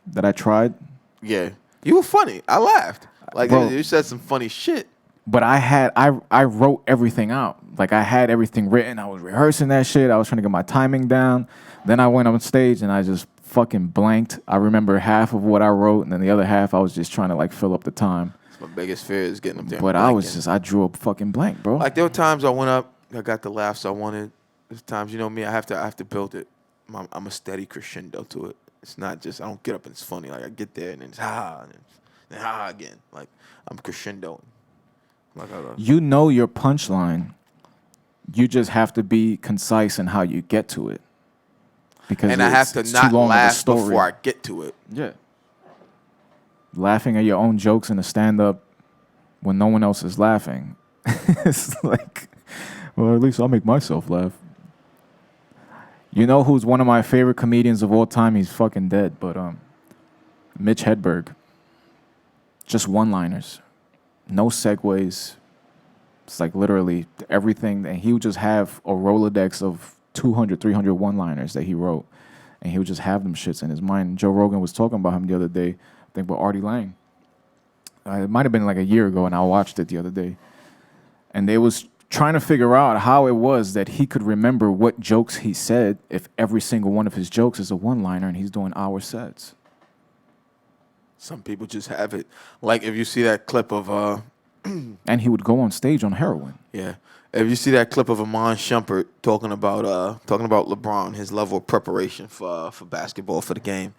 that I tried? Yeah. You were funny. I laughed. Like, Bro, you said some funny shit. But I wrote everything out. Like, I had everything written. I was rehearsing that shit. I was trying to get my timing down. Then I went on stage and I just fucking blanked. I remember half of what I wrote, and then the other half I was just trying to like fill up the time. My biggest fear is getting up there. But I drew a fucking blank, bro. Like, there were times I went up, I got the laughs I wanted. There's times, me, I have to build it. I'm a steady crescendo to it. It's not just, I don't get up and it's funny. Like, I get there and then it's and then again. Like, I'm crescendoing. Like, you know your punchline. You just have to be concise in how you get to it. Because I have to not laugh before I get to it. Yeah. Laughing at your own jokes in a stand-up when no one else is laughing. It's like, well, at least I'll make myself laugh. You know who's one of my favorite comedians of all time? He's fucking dead, but Mitch Hedberg. Just one-liners. No segues. It's like literally everything. And he would just have a Rolodex of 200, 300 one-liners that he wrote. And he would just have them shits in his mind. Joe Rogan was talking about him the other day, I think with Artie Lang. It might have been like a year ago, and I watched it the other day. And they was trying to figure out how it was that he could remember what jokes he said if every single one of his jokes is a one-liner and he's doing hour sets. Some people just have it. Like, if you see that clip of... and he would go on stage on heroin. Yeah. If you see that clip of Amon Shumpert talking about LeBron, his level of preparation for basketball, for the game.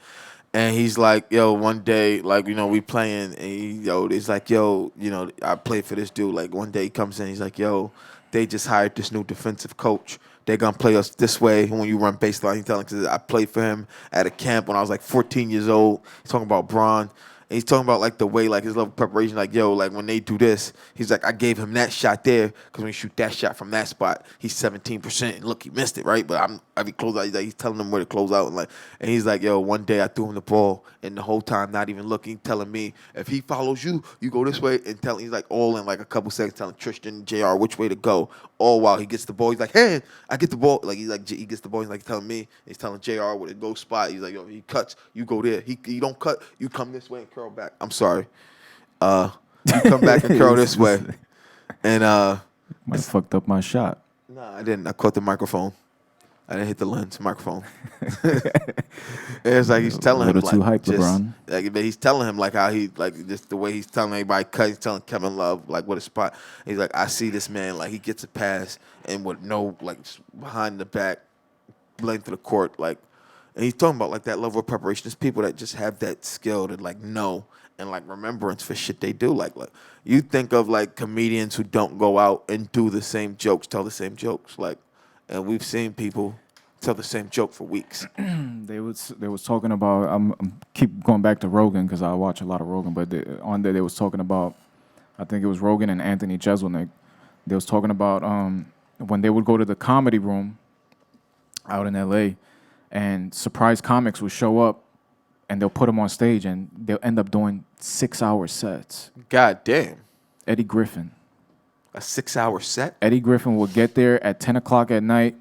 And he's like, yo, one day, like, we playing, and he's like, yo, I played for this dude. Like, one day he comes in, he's like, yo, they just hired this new defensive coach. They're going to play us this way when you run baseline. He's telling me, I played for him at a camp when I was like 14 years old. He's talking about Bron. And he's talking about, like, the way, like, his level of preparation, like, yo, like, when they do this, he's like, I gave him that shot there because when you shoot that shot from that spot, he's 17%. And look, he missed it, right? But every closeout, he's telling them where to close out. And he's like, yo, one day I threw him the ball, and the whole time not even looking, telling me, if he follows you, you go this way. And he's like, all in, like, a couple seconds, telling Tristan, JR, which way to go. All while he gets the ball. He's like, hey, I get the ball. Like, he gets the ball. He's like telling me, he's telling JR where to go spot. He's like, yo, he cuts, you go there. He don't cut, you come this way and curl back. I'm sorry. You come back and curl this way. And might have fucked up my shot. No, I didn't. I caught the microphone. I didn't hit the lens. Microphone. It's like he's telling him, a little too like, hype, LeBron. Like, but he's telling him, like, how he, like, just the way he's telling everybody cut. He's telling Kevin Love, like, what a spot. He's like, I see this man, like, he gets a pass and with no, like, behind the back length of the court, like, and he's talking about, like, that level of preparation. There's people that just have that skill to, like, know and, like, remembrance for shit they do. Like, you think of, like, comedians who don't go out and do the same jokes, tell the same jokes, like, and we've seen people tell the same joke for weeks. They was talking about. I'm keep going back to Rogan because I watch a lot of Rogan, but on there they was talking about. I think it was Rogan and Anthony Jeselnik. They was talking about when they would go to the comedy room out in L.A. and surprise comics would show up and they'll put them on stage and they'll end up doing 6-hour sets. God damn. Eddie Griffin. A 6-hour set? Eddie Griffin would get there at 10 o'clock at night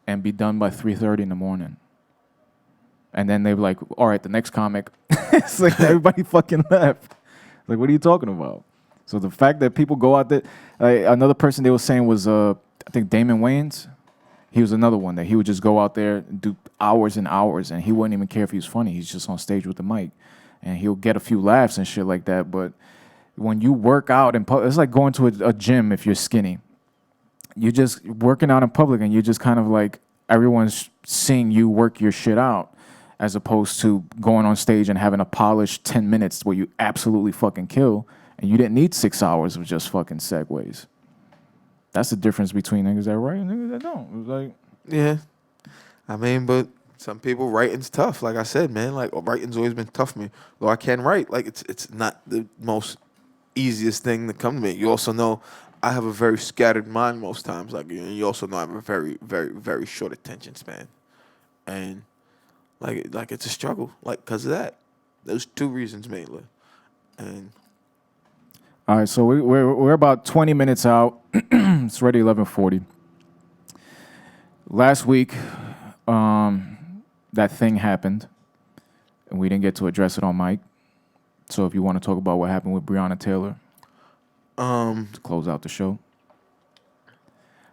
and be done by 3:30 in the morning. And then they were like, all right, the next comic. It's like everybody fucking left. Like, what are you talking about? So the fact that people go out there, another person they were saying was, I think Damon Wayans. He was another one that he would just go out there and do hours and hours, and he wouldn't even care if he was funny. He's just on stage with the mic, and he'll get a few laughs and shit like that. But when you work out in public, it's like going to a gym if you're skinny. You're just working out in public, and you're just kind of like everyone's seeing you work your shit out, as opposed to going on stage and having a polished 10 minutes where you absolutely fucking kill, and you didn't need 6 hours of just fucking segues. That's the difference between niggas that write and niggas that don't. It was like, Yeah. I mean, but some people writing's tough. Like I said, man, like writing's always been tough for me. Though I can write, like it's not the most easiest thing to come to me. You also know I have a very scattered mind most times. Like you also know I have a very, very, very short attention span, and like it's a struggle. Like because of that, those two reasons mainly, and. all right, so we're about 20 minutes out. It's already 11:40. Last week, that thing happened, and we didn't get to address it on mic. So if you want to talk about what happened with Breonna Taylor, to close out the show.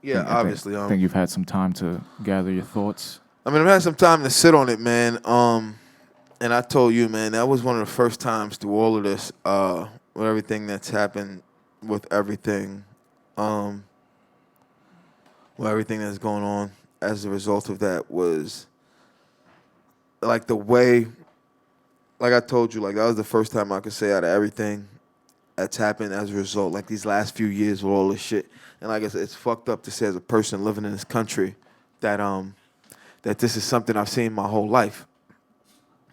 Yeah, obviously. I think you've had some time to gather your thoughts. I mean, I've had some time to sit on it, man. And I told you, man, that was one of the first times through all of this, with everything that's happened, with everything that's going on as a result of that was, like, the way, like I told you, like, that was the first time I could say out of everything that's happened as a result, like, these last few years with all this shit. And like I said, it's fucked up to say as a person living in this country that that this is something I've seen my whole life.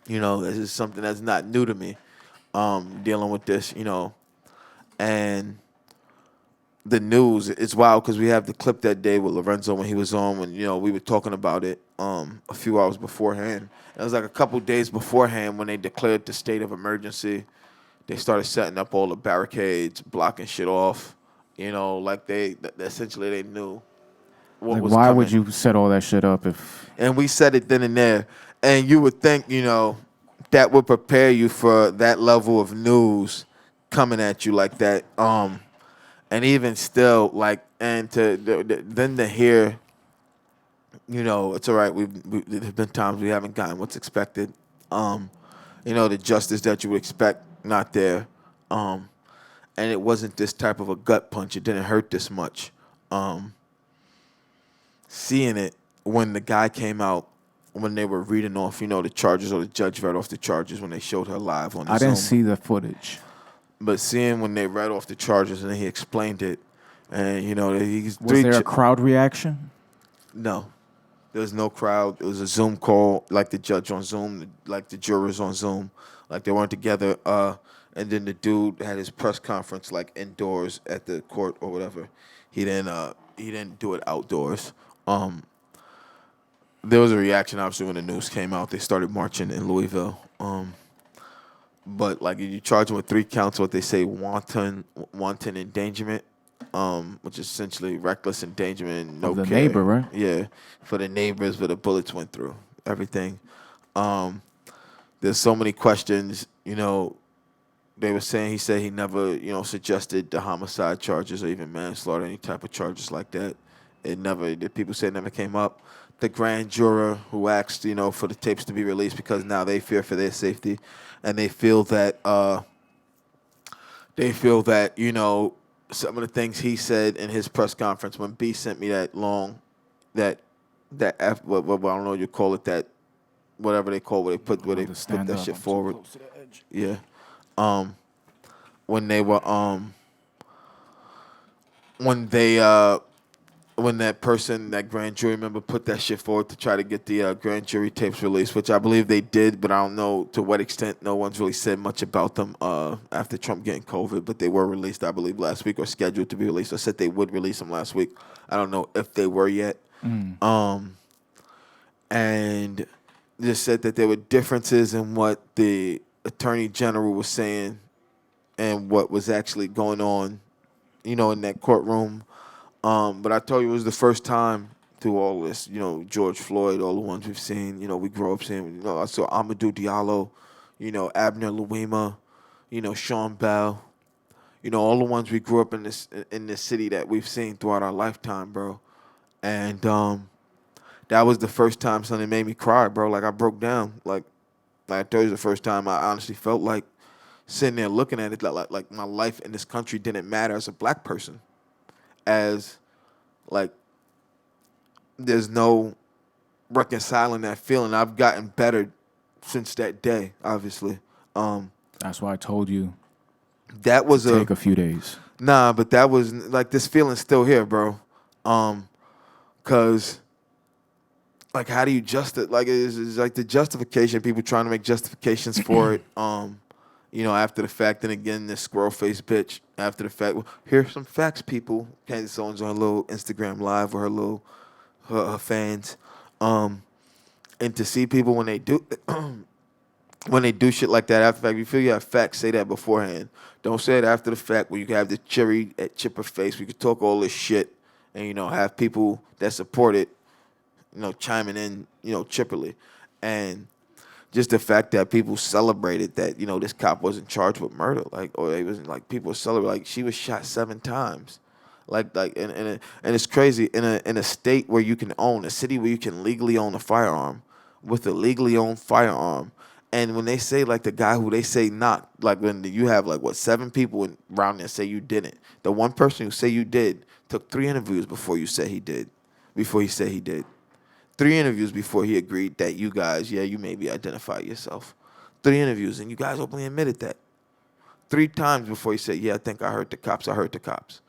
You know, this is something that's not new to me, dealing with this, you know. And the news, it's wild because we have the clip that day with Lorenzo when he was on, when, you know, we were talking about it a few hours beforehand. It was like a couple days beforehand when they declared the state of emergency. They started setting up all the barricades, blocking shit off. You know, like essentially they knew what Like, was why coming. would you set all that shit up if... And we said it then and there. And you would think, you know, that would prepare you for that level of news coming at you like that. And even still, like, and then to hear, you know, it's all right. There's been times we haven't gotten what's expected. You know, the justice that you would expect, not there. And it wasn't this type of a gut punch. It didn't hurt this much. Seeing it when the guy came out, when they were reading off, you know, the charges, or the judge read off the charges when they showed her live on the I didn't Zoom. see the footage. But seeing when they read off the charges and then he explained it, and, you know, Was there a crowd reaction? No. There was no crowd. It was a Zoom call, like the judge on Zoom, like the jurors on Zoom. Like they weren't together. And then the dude had his press conference, like, indoors at the court or whatever. He didn't do it outdoors. There was a reaction, obviously, when the news came out. They started marching in Louisville. But, like, you charge him with 3 counts, what they say, wanton endangerment, which is essentially reckless endangerment, no Of the care. neighbor, right? Yeah, for the neighbors, where the bullets went through, everything. There's so many questions, you know. They were saying, he said he never, you know, suggested the homicide charges or even manslaughter, any type of charges like that. The people say it never came up. The grand juror who asked, you know, for the tapes to be released because now they fear for their safety, and they feel that, you know, some of the things he said in his press conference when B sent me that long, what I don't know what you call it, that whatever they call where they put that shit forward. Yeah. When they were when that person, that grand jury member, put that shit forward to try to get the grand jury tapes released, which I believe they did, but I don't know to what extent. No one's really said much about them after Trump getting COVID, but they were released, I believe, last week, or scheduled to be released. I said they would release them last week. I don't know if they were yet. And just said that there were differences in what the attorney general was saying and what was actually going on, you know, in that courtroom. But I told you it was the first time through all this, George Floyd, all the ones we've seen, we grew up seeing, I saw Amadou Diallo, Abner Louima, Sean Bell, all the ones we grew up in this city that we've seen throughout our lifetime, bro. And that was the first time something made me cry, bro. Like I broke down. Like I told you, the first time I honestly felt like sitting there looking at it like my life in this country didn't matter as a black person. As like there's no reconciling that feeling. I've gotten better since that day, obviously. That's why I told you That was take a few days. Nah, but that was like this feeling's still here, bro. Cause like how do you like it's like the justification, people trying to make justifications for it, after the fact, and again this squirrel faced bitch after the fact. Well, here's some facts, people. Candace Owens on her little Instagram live with her fans. And to see people when they do when they do shit like that after the fact, you feel you have facts, say that beforehand. Don't say it after the fact where you can have the cherry at chipper face. We could talk all this shit and, have people that support it, chiming in, chipperly. And just the fact that people celebrated that, this cop wasn't charged with murder. Like, or it wasn't like people celebrate, like she was shot 7 times. And it's crazy in a state where you can own, a city where you can legally own a firearm with a legally owned firearm. And when they say like the guy who they say knocked, like when you have like 7 people around there say you didn't, the one person who say you did took 3 interviews before you said he did, before he said he did, 3 interviews before he agreed that you guys, you maybe identify yourself, 3 interviews, and you guys openly admitted that, 3 times before he said, I think I heard the cops.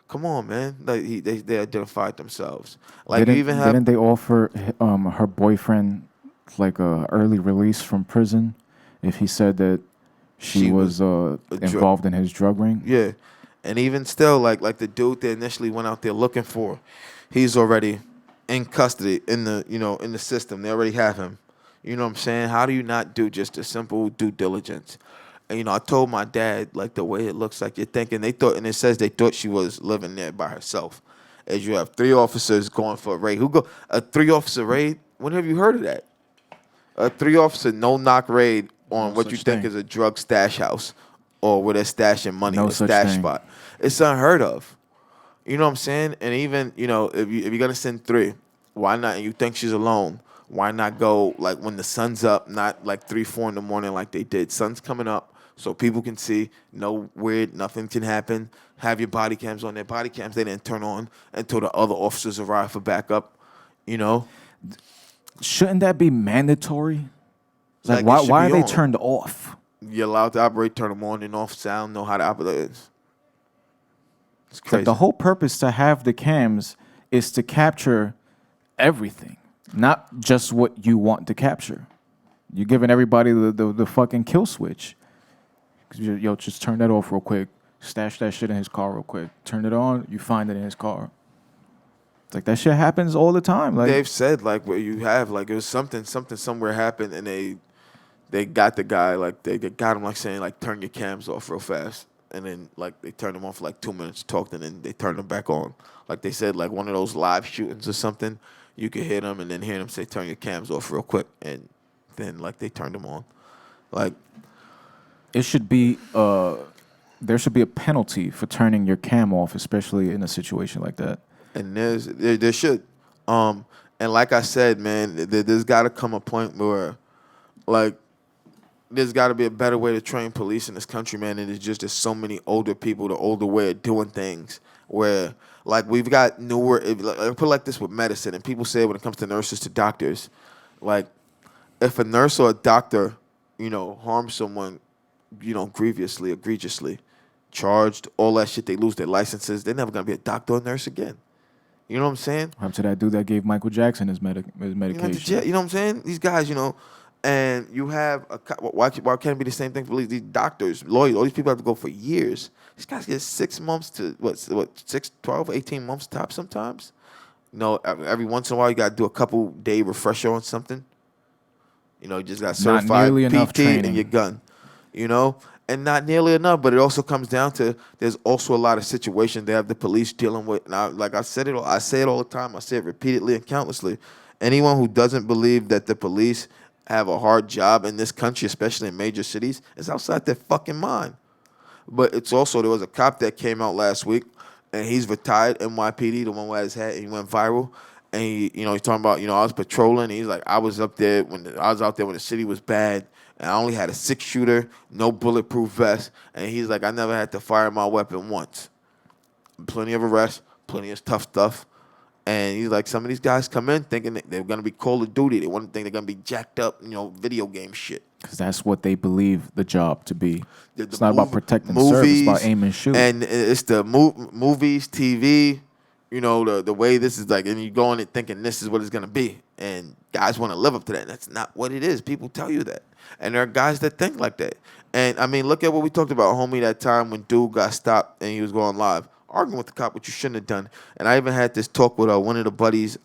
Come on, man. Like they identified themselves. Like Didn't they offer her boyfriend like a early release from prison if he said that she was involved in his drug ring? Yeah, and even still, like the dude they initially went out there looking for, he's already in custody in the in the system. They already have him. You know what I'm saying? How do you not do just a simple due diligence? And, I told my dad, like, the way it looks like you're thinking, and it says they thought she was living there by herself. As you have 3 officers going for a raid. A 3-officer raid? When have you heard of that? A 3-officer no-knock raid on what you think is a drug stash house or where they're stashing money, or a stash spot. It's unheard of. You know what I'm saying? And even, if you're going to send 3, why not? And you think she's alone. Why not go, like, when the sun's up, not like 3, 4 in the morning like they did. Sun's coming up. So people can see, no weird, nothing can happen. Have your body cams on. Their body cams they didn't turn on until the other officers arrive for backup. Shouldn't that be mandatory? Like why are they turned off? You're allowed to operate, turn them on and off, sound, know how to operate. It's crazy. Like the whole purpose to have the cams is to capture everything, not just what you want to capture. You're giving everybody the fucking kill switch. Yo, just turn that off real quick. Stash that shit in his car real quick. Turn it on, you find it in his car. It's like that shit happens all the time. Like they've said, like where you have, like it was something somewhere happened, and they got the guy, like they got him, like saying, like turn your cams off real fast, and then like they turned them off for like 2 minutes, talked, and then they turned them back on. Like they said, like one of those live shootings or something, you could hear them and then hear them say turn your cams off real quick, and then like they turned them on, like. It should be there should be a penalty for turning your cam off, especially in a situation like that. And there should, and like I said, man, there's got to come a point where, like, there's got to be a better way to train police in this country, man. And it's just there's so many older people, the older way of doing things. Where like we've got newer. I put it like this with medicine, and people say when it comes to nurses to doctors, like if a nurse or a doctor, harms someone, grievously, egregiously, charged, all that shit, they lose their licenses. They're never gonna be a doctor or nurse again. You know what I'm saying? What happened to that dude that gave Michael Jackson his medication? You know what I'm saying? These guys, and you have why can't it be the same thing for these doctors, lawyers? All these people have to go for years. These guys get 6 months to 12, 18 months top sometimes. Every once in a while you got to do a couple day refresher on something. You just got certified PT and you're done. and not nearly enough. But it also comes down to there's also a lot of situations they have the police dealing with. And I said it, I say it all the time. I say it repeatedly and countlessly. Anyone who doesn't believe that the police have a hard job in this country, especially in major cities, is outside their fucking mind. But it's also, there was a cop that came out last week, and he's retired, NYPD, the one who had his hat, and he went viral. And he's talking about, I was patrolling. And he's like, I was out there when the city was bad, and I only had a 6-shooter, no bulletproof vest. And he's like, I never had to fire my weapon once. Plenty of arrests, plenty of tough stuff. And he's like, some of these guys come in thinking that they're going to be Call of Duty. They want to think they're going to be jacked up, video game shit. Because that's what they believe the job to be. It's not about protecting movies, service, it's about aim and shoot. And it's the movies, TV, the way this is like, and you go in it thinking this is what it's going to be. And guys want to live up to that. And that's not what it is. People tell you that. And there are guys that think like that. And, I mean, look at what we talked about, homie, that time when dude got stopped and he was going live. Arguing with the cop, which you shouldn't have done. And I even had this talk with one of the buddies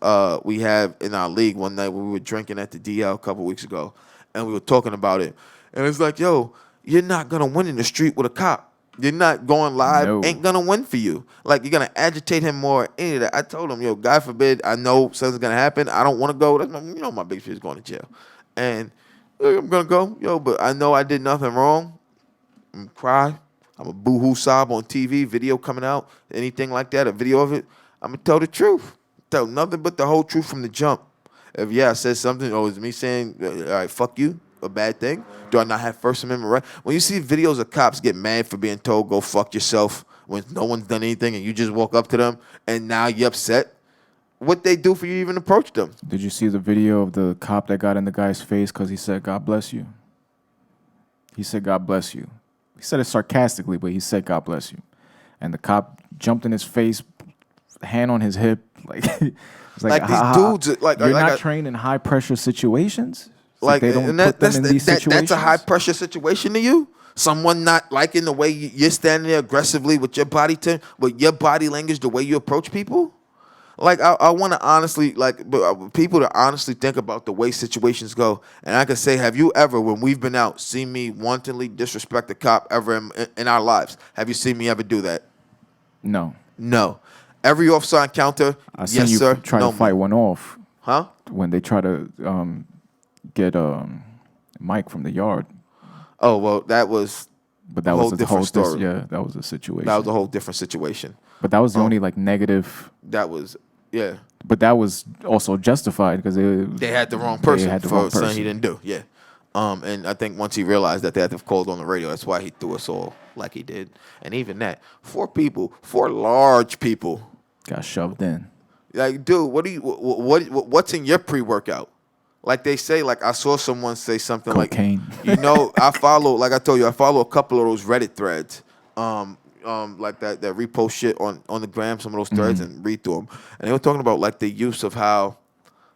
we have in our league one night when we were drinking at the DL a couple weeks ago. And we were talking about it. And it's like, yo, you're not going to win in the street with a cop. You're not going live. No. Ain't going to win for you. Like, you're going to agitate him more. Any of that. I told him, yo, God forbid, I know something's going to happen. I don't want to go. That's my big fear is going to jail. And I'm going to go. Yo, but I know I did nothing wrong. I'm cry. I'm a boo-hoo sob on TV, video coming out, anything like that, a video of it. I'm going to tell the truth. Tell nothing but the whole truth from the jump. If, I said something, it's me saying, all right, fuck you, a bad thing? Do I not have First Amendment right? When you see videos of cops get mad for being told, go fuck yourself, when no one's done anything and you just walk up to them and now you're upset, what they do for you even approach them? Did you see the video of the cop that got in the guy's face because he said, God bless you? He said, God bless you. He said it sarcastically, but he said, God bless you. And the cop jumped in his face, hand on his hip. It's like these dudes, you're not trained in high-pressure situations? Like, they don't put them in these situations? That's a high-pressure situation to you? Someone not liking the way you're standing there aggressively with your body with your body language, the way you approach people? Like, I want to honestly, people to honestly think about the way situations go. And I can say, have you ever, when we've been out, seen me wantonly disrespect a cop ever in our lives? Have you seen me ever do that? No. No. Every officer encounter, I seen yes, you sir. try to fight one off. Huh? When they try to get Mike from the yard. Oh, well, that was but that a was whole different story. That was a situation. That was a whole different situation. But that was the only negative. That was, yeah. But that was also justified because they had the wrong person for something he didn't do. Yeah. And I think once he realized that they had to have called on the radio, that's why he threw us all like he did. And even that, 4 large people got shoved in. Like, dude, what's in your pre-workout? Like they say, like I saw someone say something cocaine. I follow, like I told you, I follow a couple of those Reddit threads, like that repost shit on the gram, some of those threads, and read through them. And they were talking about like the use of how,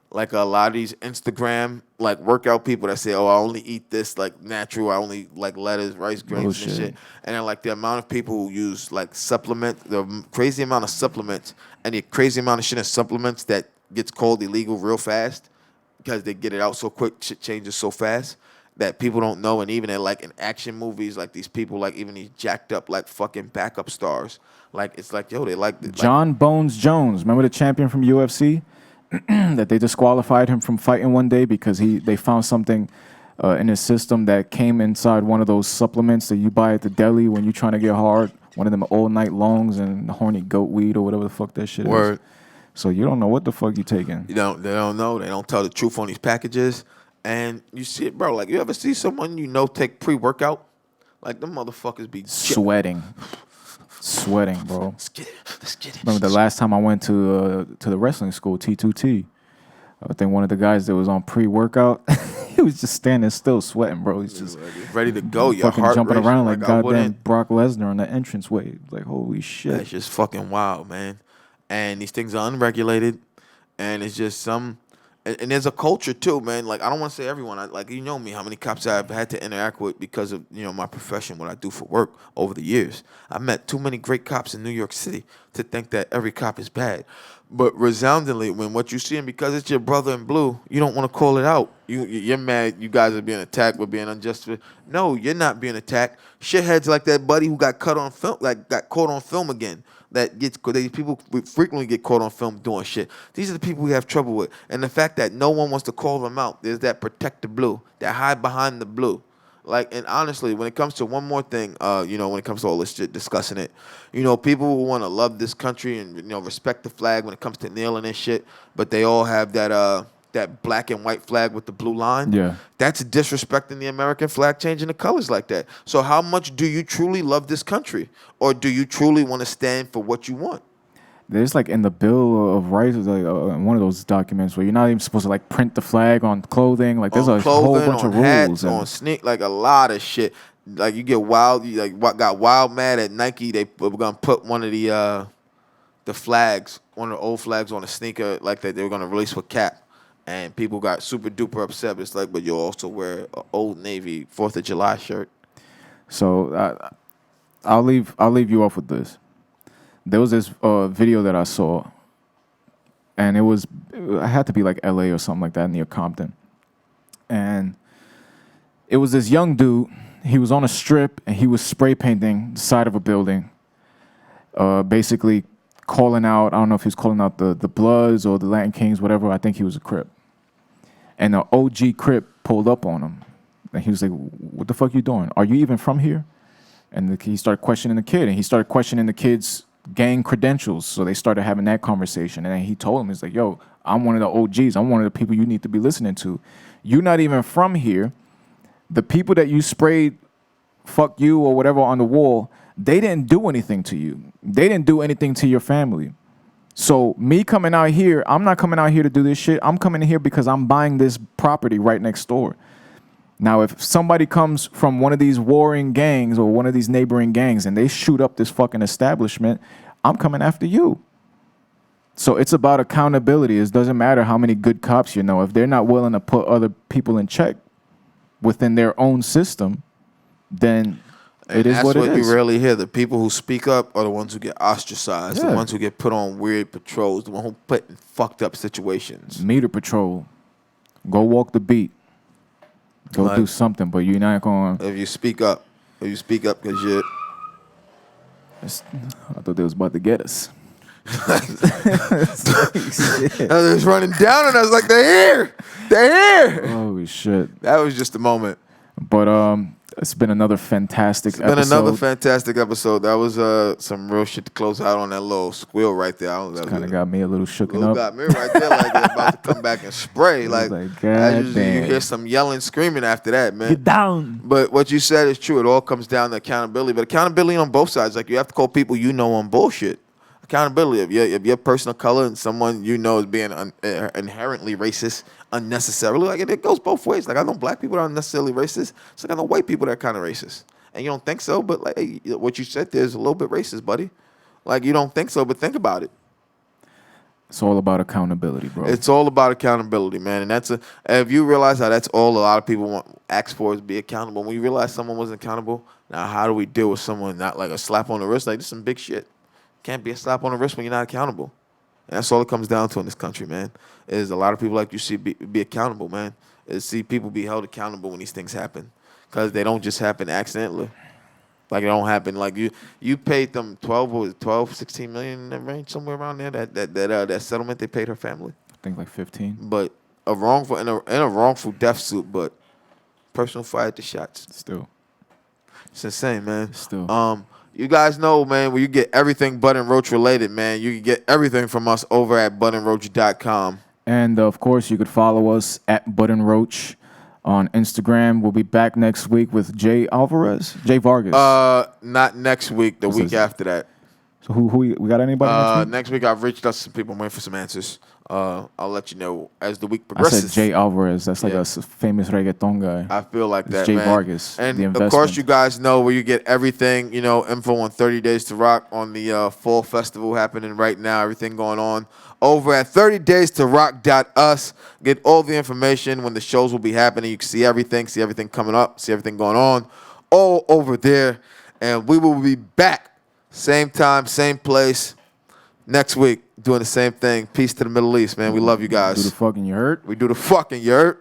like a lot of these Instagram like workout people that say, oh, I only eat this like natural, I only like lettuce, rice, grains, and shit. And then like the amount of people who use like the crazy amount of supplements and the crazy amount of shit in supplements that gets called illegal real fast because they get it out so quick, shit changes so fast that people don't know. And even in action movies, like these people, like even these jacked up like fucking backup stars, like it's like, yo, they like John Bones Jones, remember the champion from UFC? That they disqualified him from fighting one day because they found something in his system that came inside one of those supplements that you buy at the deli when you're trying to get hard. One of them all night longs and horny goat weed or whatever the fuck that shit is. So you don't know what the fuck you taking. They don't know. They don't tell the truth on these packages. And you see it, bro. Like, you ever see someone take pre-workout? Like, them motherfuckers be sweating, bro. Let's get it. Remember the last time I went to the wrestling school, T2T. I think one of the guys that was on pre-workout, he was just standing still, sweating, bro. He's just ready to go. Your fucking heart jumping racing, around like goddamn Brock Lesnar on the entranceway. Like, holy shit. That's just fucking wild, man. And these things are unregulated, and it's just And there's a culture too, man. Like I don't want to say everyone. Like you know me, how many cops I've had to interact with because of my profession, what I do for work over the years. I met too many great cops in New York City to think that every cop is bad. But resoundingly, when what you see, and because it's your brother in blue, you don't want to call it out. You're mad. You guys are being attacked. We're being unjust. No, you're not being attacked. Shitheads like that buddy who got cut on film, like got caught on film again. People frequently get caught on film doing shit. These are the people we have trouble with, and the fact that no one wants to call them out. There's that protect the blue, that hide behind the blue. Like, and honestly, when it comes to one more thing, when it comes to all this shit, discussing it, people who want to love this country and respect the flag when it comes to kneeling and shit, but they all have that black and white flag with the blue line. Yeah. That's disrespecting the American flag, changing the colors like that. So how much do you truly love this country? Or do you truly want to stand for what you want? There's like in the Bill of Rights, like one of those documents where you're not even supposed to like print the flag on clothing. Like there's On a whole clothing, bunch on of hats, rules. on sneak, like a lot of shit. Like you get wild, got wild mad at Nike. They were gonna put one of the flags, one of the old flags on a sneaker like that. They were gonna release with cap. And people got super duper upset. It's like, but you'll also wear an Old Navy 4th of July shirt. So I'll leave you off with this. There was this video that I saw, and it had to be like LA or something like that near Compton. And it was this young dude. He was on a strip and he was spray painting the side of a building, basically calling out, I don't know if he was calling out the Bloods or the Latin Kings, whatever. I think he was a Crip. And the OG Crip pulled up on him. And he was like, what the fuck you doing? Are you even from here? And he started questioning the kid. And he started questioning the kid's gang credentials. So they started having that conversation. And then he told him, he's like, yo, I'm one of the OGs. I'm one of the people you need to be listening to. You're not even from here. The people that you sprayed fuck you or whatever on the wall, they didn't do anything to you. They didn't do anything to your family. So me coming out here, I'm not coming out here to do this shit. I'm coming in here because I'm buying this property right next door. Now, if somebody comes from one of these warring gangs or one of these neighboring gangs and they shoot up this fucking establishment, I'm coming after you. So it's about accountability. It doesn't matter how many good cops you know. If they're not willing to put other people in check within their own system, then it is what it is. That's what you rarely hear. The people who speak up are the ones who get ostracized, Yeah. the ones who get put on weird patrols, the one who put in fucked up situations. Meter patrol. Go walk the beat. Go Like, do something, but you're not going If you speak up because you're... I thought they was about to get us. I was running down on us like, they're here. They're here. Holy shit. That was just a moment. But it's been another fantastic episode. Been another fantastic episode. That was some real shit to close out on that little squeal right there. Kind of got me a little shooken Little up. got me right there like they're about to come back and spray. Like, God as usual, you damn. hear some yelling, screaming after that, man. Get down. But what you said is true. It all comes down to accountability. But accountability on both sides. Like, you have to call people you know on bullshit. Accountability. If you're a person of color and someone you know is being inherently racist unnecessarily, like it goes both ways. Like, I know black people are unnecessarily racist. It's like I know white people that are kind of racist. And you don't think so, but like what you said there is a little bit racist, buddy. Like, you don't think so, but think about it. It's all about accountability, bro. It's all about accountability, man. And if you realize how that's all a lot of people ask for is be accountable. When you realize someone wasn't accountable, now how do we deal with someone not like a slap on the wrist? Like, this is some big shit. Can't be a slap on the wrist when you're not accountable. And that's all it comes down to in this country, man. Is a lot of people like you see be accountable, man. Is see people be held accountable when these things happen. Because they don't just happen accidentally. Like, it don't happen. Like, you paid them 16 million in that range, somewhere around there, that settlement they paid her family. I think like 15. But a wrongful death suit, but personal fired the shots. Still. It's insane, man. Still. You guys know, man, where you get everything Bud and Roach related, man. You can get everything from us over at budandroach.com. And, of course, you could follow us at Bud and Roach on Instagram. We'll be back next week with Jay Vargas. Not next week, the week after that. So who we got anybody next week? Next week, I've reached out to some people. I'm waiting for some answers. I'll let you know as the week I progresses. said Jay Alvarez. That's like Yeah. a famous reggaeton guy. I feel like It's that, Jay man. Vargas, And the of course, investment. you guys know where you get everything. Info on 30 Days to Rock on the fall festival happening right now. Everything going on over at 30daystorock.us. Get all the information when the shows will be happening. You can see everything coming up, see everything going on, all over there. And we will be back, same time, same place, next week, doing the same thing. Peace to the Middle East, man. We love you Do the guys. fucking, you heard? We do the fucking, you heard?